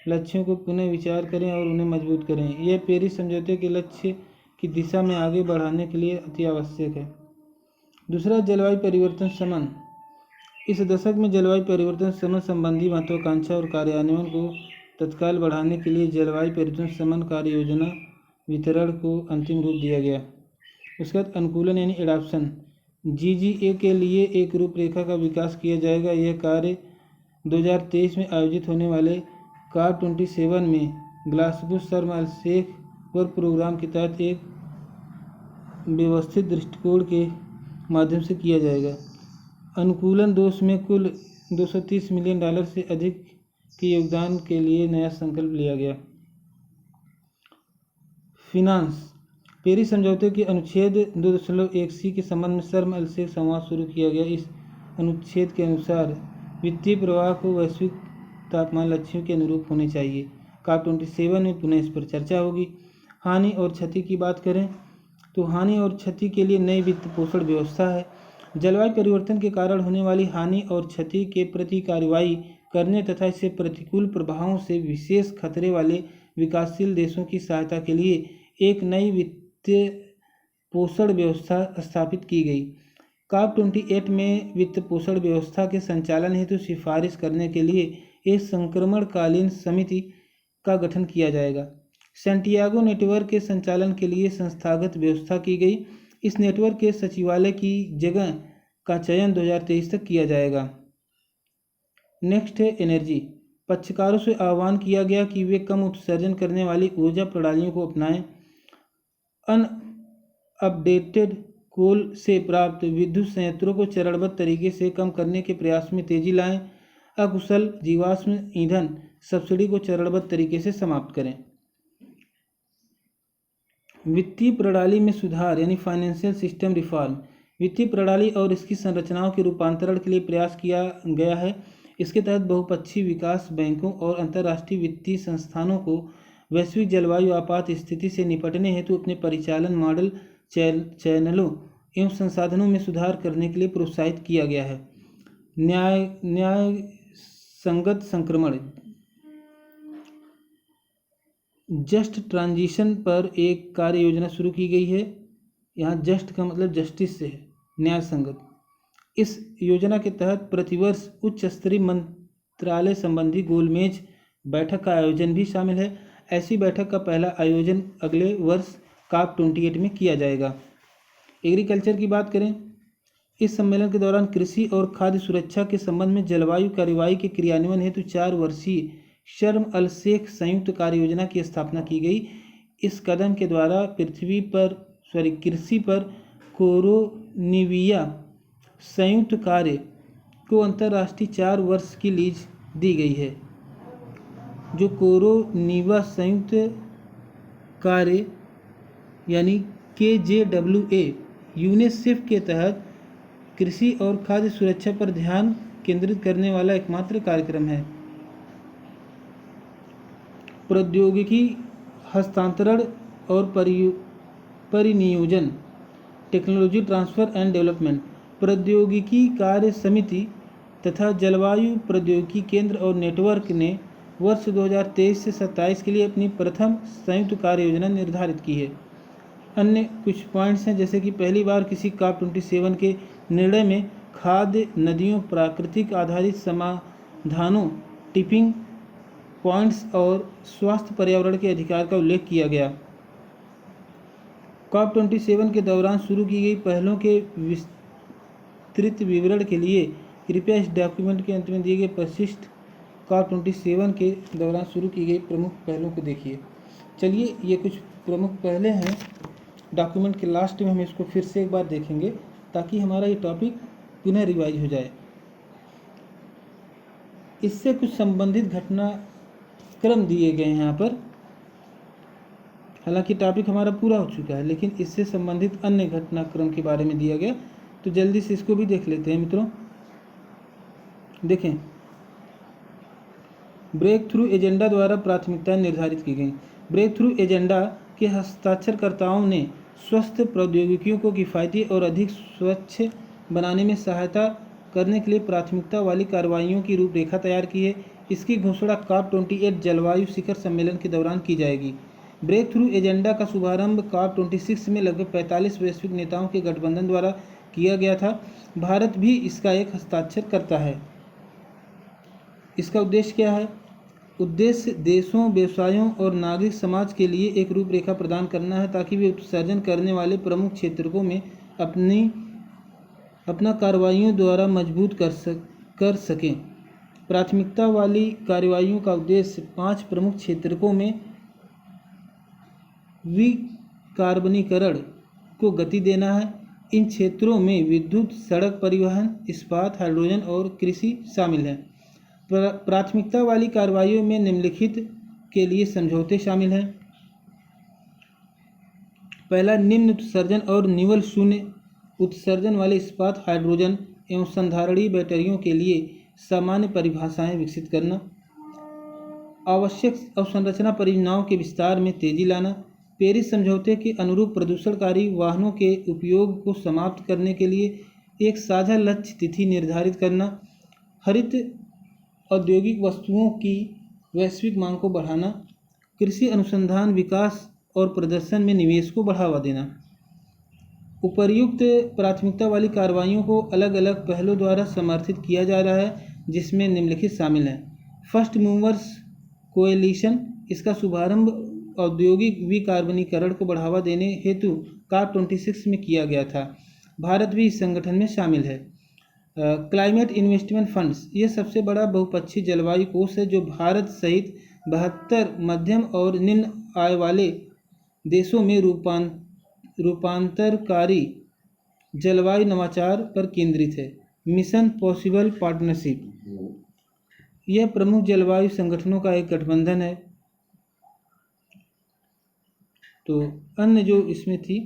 लक्ष्यों को पुनः विचार करें और उन्हें मजबूत करें। यह पेरिस समझौते के लक्ष्य की दिशा में आगे बढ़ाने के लिए अति आवश्यक है। दूसरा, जलवायु परिवर्तन शमन। इस दशक में जलवायु परिवर्तन शमन संबंधी महत्वाकांक्षा और कार्यान्वयन को तत्काल बढ़ाने के लिए जलवायु परिवर्तन शमन कार्य योजना वितरण को अंतिम रूप दिया गया। उसके बाद अनुकूलन यानी एडाप्शन। GGA के लिए एक रूपरेखा का विकास किया जाएगा। यह कार्य 2023 में आयोजित होने वाले COP 27 में ग्लासगो शर्म अल शेख वर्क प्रोग्राम के तहत एक व्यवस्थित दृष्टिकोण के माध्यम से किया जाएगा। अनुकूलन दोष में कुल $230 मिलियन से अधिक के योगदान के लिए नया संकल्प लिया गया। फिनांस। पेरिस समझौते के अनुच्छेद 2.1c के संबंध में शर्म एल शेख संवाद शुरू किया गया। इस अनुच्छेद के अनुसार वित्तीय प्रवाह को वैश्विक तापमान लक्ष्यों के अनुरूप होने चाहिए। COP27 में पुनः इस पर चर्चा होगी। हानि और क्षति की बात करें तो हानि और क्षति के लिए नई वित्त पोषण व्यवस्था है। जलवायु परिवर्तन के कारण होने वाली हानि और क्षति के प्रति कार्रवाई करने तथा इससे प्रतिकूल प्रभावों से विशेष खतरे वाले विकासशील देशों की सहायता के लिए एक नई वित्तीय पोषण व्यवस्था स्थापित की गई। COP28 में वित्त पोषण व्यवस्था के संचालन हेतु सिफारिश करने के लिए एक संक्रमणकालीन समिति का गठन किया जाएगा। सैंटियागो नेटवर्क के संचालन के लिए संस्थागत व्यवस्था की गई। इस नेटवर्क के सचिवालय की जगह का चयन 2023 तक किया जाएगा। नेक्स्ट है एनर्जी। पक्षकारों से आह्वान किया गया कि वे कम उत्सर्जन करने वाली ऊर्जा प्रणालियों को अपनाएं। अनअपडेटेड कोल से प्राप्त विद्युत संयंत्रों को चरणबद्ध तरीके से कम करने के प्रयास में तेजी लाएं। अकुशल जीवाश्म ईंधन सब्सिडी को चरणबद्ध तरीके से समाप्त करें। वित्तीय प्रणाली में सुधार यानी फाइनेंशियल सिस्टम रिफॉर्म। वित्तीय प्रणाली और इसकी संरचनाओं के रूपांतरण के लिए प्रयास किया गया है। इसके तहत बहुपक्षीय विकास बैंकों और अंतर्राष्ट्रीय वित्तीय संस्थानों को वैश्विक जलवायु आपात स्थिति से निपटने हेतु अपने परिचालन मॉडल, चैनलों एवं संसाधनों में सुधार करने के लिए प्रोत्साहित किया गया है। न्याय संगत संक्रमण। जस्ट ट्रांजिशन पर एक कार्य योजना शुरू की गई है। यहाँ जस्ट का मतलब जस्टिस से है, न्याय संगत। इस योजना के तहत प्रतिवर्ष उच्च स्तरीय मंत्रालय संबंधी गोलमेज बैठक का आयोजन भी शामिल है। ऐसी बैठक का पहला आयोजन अगले वर्ष COP28 में किया जाएगा। एग्रीकल्चर की बात करें, इस सम्मेलन के दौरान कृषि और खाद्य सुरक्षा के संबंध में जलवायु कार्रवाई के क्रियान्वयन हेतु 4 वर्षीय शर्म अल शेख संयुक्त कार्य योजना की स्थापना की गई। इस कदम के द्वारा कृषि पर कोरोनिविया संयुक्त कार्य को अंतर्राष्ट्रीय 4 वर्ष की लीज दी गई है। जो कोरोनिवा संयुक्त कार्य यानी KJWA यूनिसेफ के तहत कृषि और खाद्य सुरक्षा पर ध्यान केंद्रित करने वाला एकमात्र कार्यक्रम है। प्रौद्योगिकी हस्तांतरण और परिनियोजन, टेक्नोलॉजी ट्रांसफर एंड डेवलपमेंट। प्रौद्योगिकी कार्य समिति तथा जलवायु प्रौद्योगिकी केंद्र और नेटवर्क ने वर्ष 2023 से 27 के लिए अपनी प्रथम संयुक्त कार्य योजना निर्धारित की है। अन्य कुछ पॉइंट्स हैं, जैसे कि पहली बार किसी COP27 के निर्णय में खाद्य नदियों, प्राकृतिक आधारित समाधानों, टिपिंग पॉइंट्स और स्वास्थ्य पर्यावरण के अधिकार का उल्लेख किया गया। COP27 के दौरान शुरू की गई पहलों के विस्तृत विवरण के लिए कृपया इस डॉक्यूमेंट के अंत में दिए गए परिशिष्ट COP27 के दौरान शुरू की गई प्रमुख पहलों को देखिए। चलिए, ये कुछ प्रमुख पहले हैं। डॉक्यूमेंट के लास्ट में हम इसको फिर से एक बार देखेंगे ताकि हमारा ये टॉपिक पुनः रिवाइज हो जाए। इससे कुछ संबंधित घटनाक्रम दिए गए हैं यहाँ पर। हालांकि टॉपिक हमारा पूरा हो चुका है, लेकिन इससे संबंधित अन्य घटनाक्रम के बारे में दिया गया, तो जल्दी से इसको भी देख लेते हैं मित्रों। देखें, ब्रेक थ्रू एजेंडा द्वारा प्राथमिकताएं निर्धारित की गई। ब्रेक थ्रू एजेंडा के हस्ताक्षरकर्ताओं ने स्वस्थ प्रौद्योगिकियों को किफ़ायती और अधिक स्वच्छ बनाने में सहायता करने के लिए प्राथमिकता वाली कार्रवाइयों की रूपरेखा तैयार की है। इसकी घोषणा COP28 जलवायु शिखर सम्मेलन के दौरान की जाएगी। ब्रेक थ्रू एजेंडा का शुभारंभ COP26 में लगभग 45 वैश्विक नेताओं के गठबंधन द्वारा किया गया था। भारत भी इसका एक हस्ताक्षर करता है। इसका उद्देश्य क्या है? उद्देश्य देशों, व्यवसायों और नागरिक समाज के लिए एक रूपरेखा प्रदान करना है ताकि वे उत्सर्जन करने वाले प्रमुख क्षेत्रों में अपना कार्रवाइयों द्वारा मजबूत कर सकें। प्राथमिकता वाली कार्रवाइयों का उद्देश्य 5 प्रमुख क्षेत्रों में विकार्बनीकरण को गति देना है। इन क्षेत्रों में विद्युत, सड़क परिवहन, इस्पात, हाइड्रोजन और कृषि शामिल हैं। प्राथमिकता वाली कार्रवाइयों में निम्नलिखित के लिए समझौते शामिल हैं। पहला, निम्न उत्सर्जन और निवल शून्य उत्सर्जन वाले इस्पात, हाइड्रोजन एवं संधारणीय बैटरियों के लिए सामान्य परिभाषाएं विकसित करना। आवश्यक अवसंरचना परियोजनाओं के विस्तार में तेजी लाना। पेरिस समझौते के अनुरूप प्रदूषणकारी वाहनों के उपयोग को समाप्त करने के लिए एक साझा लक्ष्य तिथि निर्धारित करना। हरित औद्योगिक वस्तुओं की वैश्विक मांग को बढ़ाना। कृषि अनुसंधान, विकास और प्रदर्शन में निवेश को बढ़ावा देना। उपर्युक्त प्राथमिकता वाली कार्रवाइयों को अलग अलग पहलों द्वारा समर्थित किया जा रहा है, जिसमें निम्नलिखित शामिल हैं। फर्स्ट मूवर्स कोएलिशन, इसका शुभारंभ औद्योगिक विकार्बनीकरण को बढ़ावा देने हेतु COP26 में किया गया था। भारत भी इस संगठन में शामिल है। क्लाइमेट इन्वेस्टमेंट फंड्स, ये सबसे बड़ा बहुपक्षीय जलवायु कोष है जो भारत सहित 72 मध्यम और निम्न आय वाले देशों में रूपांतरकारी जलवायु नवाचार पर केंद्रित है। मिशन पॉसिबल पार्टनरशिप, यह प्रमुख जलवायु संगठनों का एक गठबंधन है। तो अन्य जो इसमें थी,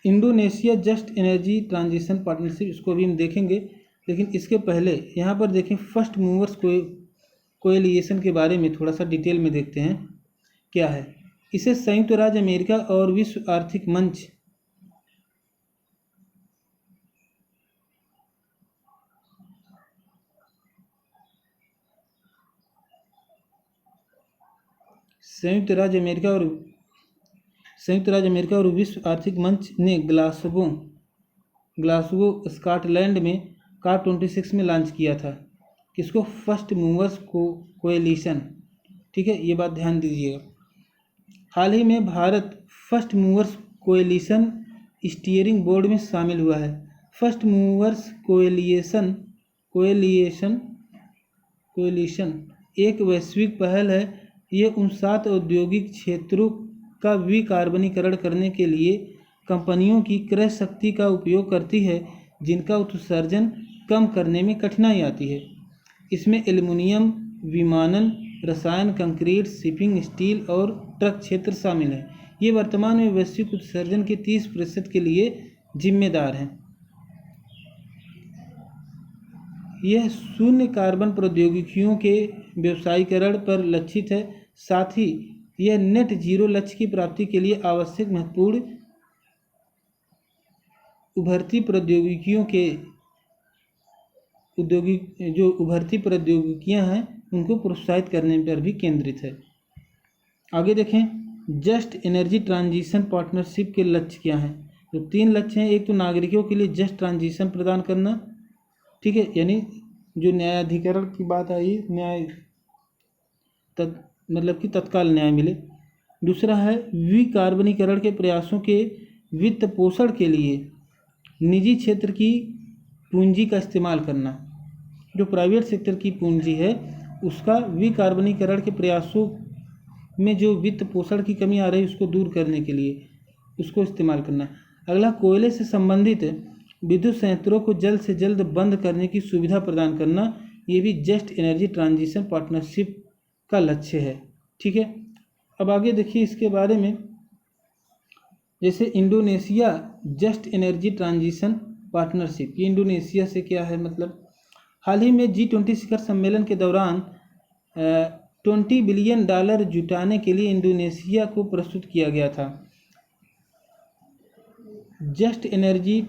Indonesia just energy transition partnership, इसको भी हम देखेंगे, लेकिन इसके पहले यहाँ पर देखें फर्स्ट मूवर्स कोएलिशन के बारे में थोड़ा सा डिटेल में देखते हैं क्या है। इसे संयुक्त राज्य अमेरिका और विश्व आर्थिक मंच संयुक्त राज्य अमेरिका और विश्व आर्थिक मंच ने ग्लासगो स्कॉटलैंड में COP26 में लॉन्च किया था। किसको? First movers coalition. ठीक है, ये बात ध्यान दीजिएगा। हाल ही में Bharat first movers coalition steering board में शामिल हुआ है। फर्स्ट मूवर्स कोएलिशन एक वैश्विक पहल है। ये उन 7 औद्योगिक क्षेत्रों का विकार्बनीकरण करने के लिए कंपनियों की क्रय शक्ति का उपयोग करती है जिनका उत्सर्जन कम करने में कठिनाई आती है। इसमें एल्युमिनियम, विमानन, रसायन, कंक्रीट, शिपिंग, स्टील और ट्रक क्षेत्र शामिल हैं। ये वर्तमान में वैश्विक उत्सर्जन के 30% के लिए जिम्मेदार हैं। यह शून्य कार्बन प्रौद्योगिकियों के व्यवसायीकरण पर लक्षित है। साथ ही यह नेट जीरो लक्ष्य की प्राप्ति के लिए आवश्यक महत्वपूर्ण उभरती प्रौद्योगिकियां हैं उनको प्रोत्साहित करने पर भी केंद्रित है। आगे देखें, जस्ट एनर्जी ट्रांजिशन पार्टनरशिप के लक्ष्य क्या हैं। तो 3 लक्ष्य हैं। एक तो नागरिकों के लिए जस्ट ट्रांजिशन प्रदान करना, ठीक है, यानी जो न्यायाधिकरण की बात आई, मतलब कि तत्काल न्याय मिले। दूसरा है विकार्बनीकरण के प्रयासों के वित्त पोषण के लिए निजी क्षेत्र की पूंजी का इस्तेमाल करना। जो प्राइवेट सेक्टर की पूंजी है उसका विकार्बनीकरण के प्रयासों में जो वित्त पोषण की कमी आ रही है उसको दूर करने के लिए उसको इस्तेमाल करना। अगला, कोयले से संबंधित विद्युत संयंत्रों को जल्द से जल्द बंद करने की सुविधा प्रदान करना। ये भी जस्ट एनर्जी ट्रांजिशन पार्टनरशिप का लक्ष्य है। ठीक है, अब आगे देखिए इसके बारे में। जैसे Indonesia just energy transition partnership, ये इंडोनेशिया से क्या है मतलब, हाल ही में G20 शिखर सम्मेलन के दौरान $20 बिलियन जुटाने के लिए इंडोनेशिया को प्रस्तुत किया गया था। Just energy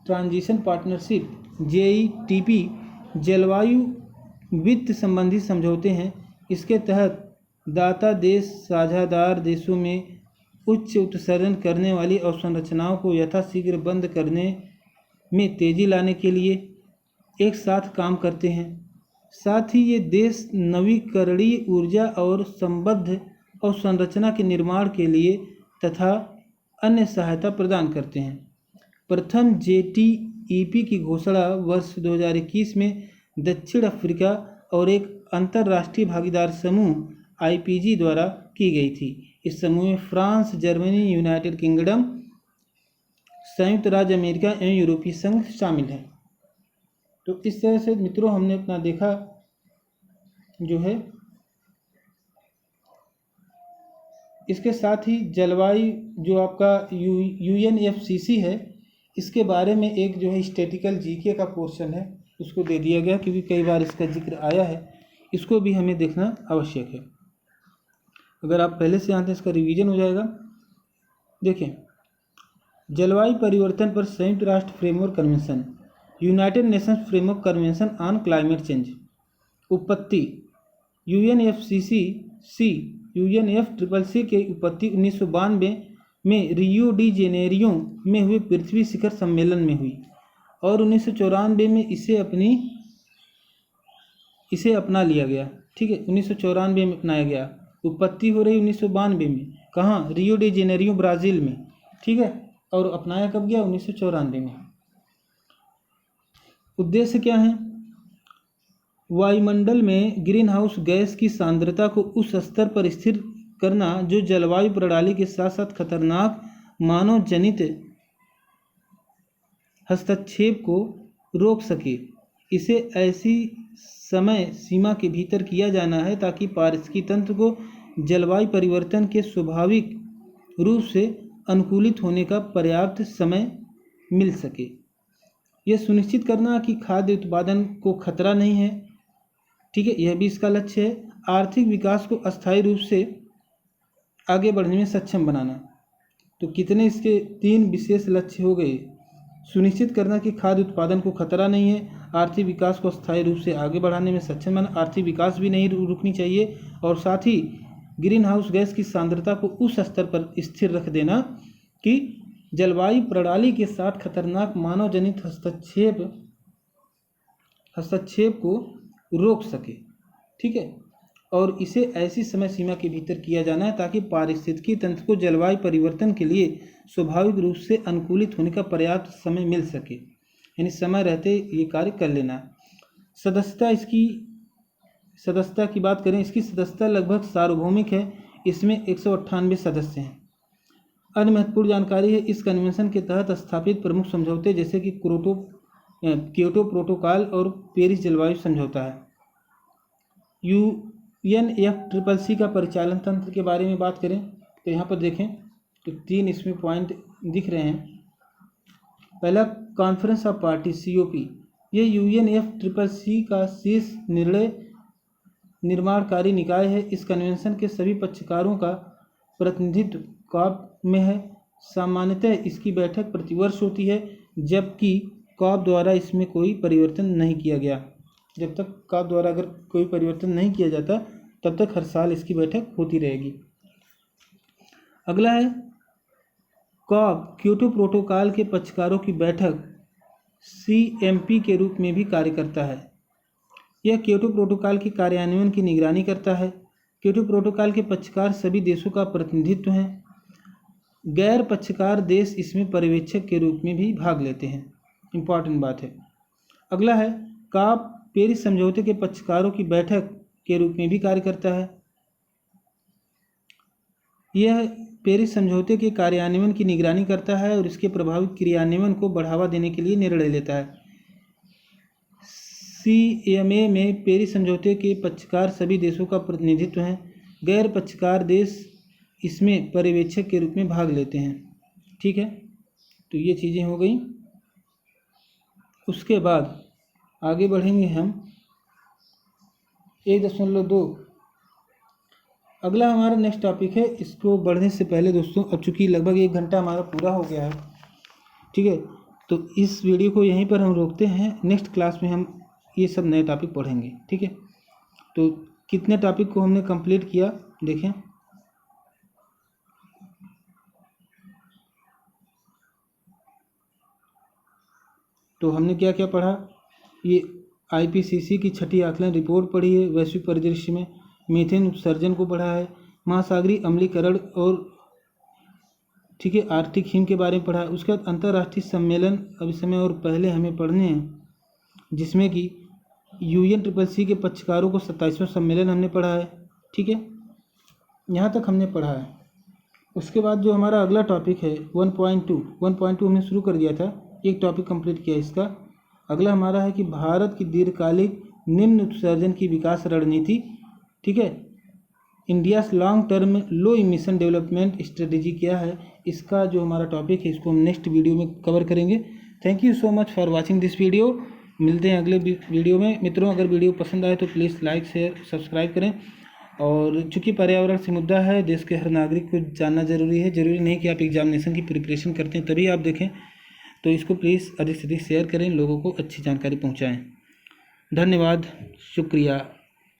transition partnership JETP जलवायु वित्त संबंधी समझौते हैं। इसके तहत दाता देश साझेदार देशों में उच्च उत्सर्जन करने वाली अवसंरचनाओं को यथाशीघ्र बंद करने में तेजी लाने के लिए एक साथ काम करते हैं। साथ ही ये देश नवीकरणीय ऊर्जा और संबद्ध अवसंरचना के निर्माण के लिए तथा अन्य सहायता प्रदान करते हैं। प्रथम JTEP की घोषणा वर्ष 2021 में दक्षिण अफ्रीका और एक अंतर्राष्ट्रीय भागीदार समूह IPG द्वारा की गई थी। इस समूह में फ्रांस, जर्मनी, यूनाइटेड किंगडम, संयुक्त राज्य अमेरिका एवं यूरोपीय संघ शामिल हैं। तो इस तरह से मित्रों हमने अपना देखा जो है इसके साथ ही जलवायु जो आपका UNFCC है, इसके बारे में एक जो है स्टैटिकल जीके का पोर्शन है उसको दे दिया गया, क्योंकि कई बार इसका जिक्र आया है, इसको भी हमें देखना आवश्यक है। अगर आप पहले से जानते हैं इसका रिवीजन हो जाएगा। देखें, जलवायु परिवर्तन पर संयुक्त राष्ट्र framework convention, United Nations framework convention on climate change. उत्पत्ति, UNFCCC के उत्पत्ति 1992 में रियो डी जेनेरियो में हुए पृथ्वी शिखर सम्मेलन में हुई और 1994 में इसे अपना लिया गया। ठीक है, 1994 में अपनाया गया। उत्पत्ति हो रही 1992 में, कहाँ? रियो डी जेनेरियो, ब्राज़ील में। ठीक है, और अपनाया कब गया? 1994 में। उद्देश्य क्या है? वायुमंडल में ग्रीन हाउस गैस की सांद्रता को उस स्तर पर स्थिर करना जो जलवायु प्रणाली के साथ साथ खतरनाक मानव जनित हस्तक्षेप को रोक सके। इसे ऐसी समय सीमा के भीतर किया जाना है ताकि पारिस्थितिकी तंत्र को जलवायु परिवर्तन के स्वाभाविक रूप से अनुकूलित होने का पर्याप्त समय मिल सके। यह सुनिश्चित करना कि खाद्य उत्पादन को खतरा नहीं है। ठीक है, यह भी इसका लक्ष्य है। आर्थिक विकास को अस्थायी रूप से आगे बढ़ने में सक्षम बनाना। तो कितने इसके 3 विशेष लक्ष्य हो गए? सुनिश्चित करना कि खाद्य उत्पादन को खतरा नहीं है, आर्थिक विकास को अस्थायी रूप से आगे बढ़ाने में सक्षम बनाना, आर्थिक विकास भी नहीं रुकनी चाहिए, और साथ ही ग्रीन हाउस गैस की सांद्रता को उस स्तर पर स्थिर रख देना कि जलवायु प्रणाली के साथ खतरनाक मानव जनित हस्तक्षेप को रोक सके। ठीक है, और इसे ऐसी समय सीमा के भीतर किया जाना है ताकि पारिस्थितिकी तंत्र को जलवायु परिवर्तन के लिए स्वाभाविक रूप से अनुकूलित होने का पर्याप्त समय मिल सके, यानी समय रहते ये कार्य कर लेना है। सदस्यता की बात करें, इसकी सदस्यता लगभग सार्वभौमिक है। इसमें 198 सदस्य हैं। अन्य महत्वपूर्ण जानकारी है, इस कन्वेंशन के तहत स्थापित प्रमुख समझौते जैसे कि क्योटो प्रोटोकॉल और पेरिस जलवायु समझौता है। UNFCCC का परिचालन तंत्र के बारे में बात करें तो यहाँ पर देखें तो 3 इसमें पॉइंट दिख रहे हैं। पहला, कॉन्फ्रेंस ऑफ पार्टी COP, ये UNFCCC का शीर्ष निर्माणकारी निकाय है। इस कन्वेंशन के सभी पक्षकारों का प्रतिनिधित्व कॉप में है। सामान्यतः इसकी बैठक प्रतिवर्ष होती है, जबकि कॉप द्वारा इसमें कोई परिवर्तन नहीं किया गया। जब तक कॉप द्वारा अगर कोई परिवर्तन नहीं किया जाता तब तक हर साल इसकी बैठक होती रहेगी। अगला है कॉप, क्योटो प्रोटोकॉल के पक्षकारों की बैठक CMP के रूप में भी कार्य करता है। यह क्योटो प्रोटोकॉल के कार्यान्वयन की निगरानी करता है। क्योटो प्रोटोकॉल के पक्षकार सभी देशों का प्रतिनिधित्व हैं। गैर पक्षकार देश इसमें पर्यवेक्षक के रूप में भी भाग लेते हैं। इम्पॉर्टेंट बात है। अगला है कॉप, पेरिस समझौते के पक्षकारों की बैठक के रूप में भी कार्य करता है। यह पेरिस समझौते के कार्यान्वयन की निगरानी करता है और इसके प्रभावी क्रियान्वयन को बढ़ावा देने के लिए निर्णय लेता है। CMA में पेरिस समझौते के पक्षकार सभी देशों का प्रतिनिधित्व हैं। गैर पक्षकार देश इसमें पर्यवेक्षक के रूप में भाग लेते हैं। ठीक है, तो ये चीज़ें हो गई। उसके बाद आगे बढ़ेंगे हम 1.2। अगला हमारा नेक्स्ट टॉपिक है। इसको बढ़ने से पहले दोस्तों, अब चूँकि लगभग 1 घंटा हमारा पूरा हो गया है, ठीक है, तो इस वीडियो को यहीं पर हम रोकते हैं। नेक्स्ट क्लास में हम ये सब नए टॉपिक पढ़ेंगे। ठीक है, तो कितने टॉपिक को हमने कंप्लीट किया देखें। तो हमने क्या क्या पढ़ा, ये IPCC की 6ठी आकलन रिपोर्ट पढ़ी है, वैश्विक परिदृश्य में मीथेन उत्सर्जन को पढ़ा है, महासागरीय अम्लीकरण और ठीक है आर्कटिक हिम के बारे में पढ़ा है। उसके बाद अंतर्राष्ट्रीय सम्मेलन अब इस समय और पहले हमें पढ़ने हैं, जिसमें कि UNFCCC के पक्षकारों को 27वां सम्मेलन हमने पढ़ा है। ठीक है, यहाँ तक हमने पढ़ा है। उसके बाद जो हमारा अगला टॉपिक है 1.2 हमने शुरू कर दिया था, एक टॉपिक कंप्लीट किया इसका। अगला हमारा है कि भारत की दीर्घकालिक निम्न उत्सर्जन की विकास रणनीति, ठीक है, इंडियाज़ लॉन्ग टर्म लो इमिशन डेवलपमेंट स्ट्रेटेजी क्या है, इसका जो हमारा टॉपिक है इसको हम नेक्स्ट वीडियो में कवर करेंगे। Thank you so much for watching this video. मिलते हैं अगले वीडियो में। मित्रों, अगर वीडियो पसंद आए तो प्लीज़ लाइक शेयर सब्सक्राइब करें। और चूँकि पर्यावरण से मुद्दा है, देश के हर नागरिक को जानना जरूरी है। ज़रूरी नहीं कि आप एग्जामिनेशन की प्रिपरेशन करते हैं तभी आप देखें, तो इसको प्लीज़ अधिक से अधिक शेयर करें, लोगों को अच्छी जानकारी पहुँचाएँ। धन्यवाद, शुक्रिया।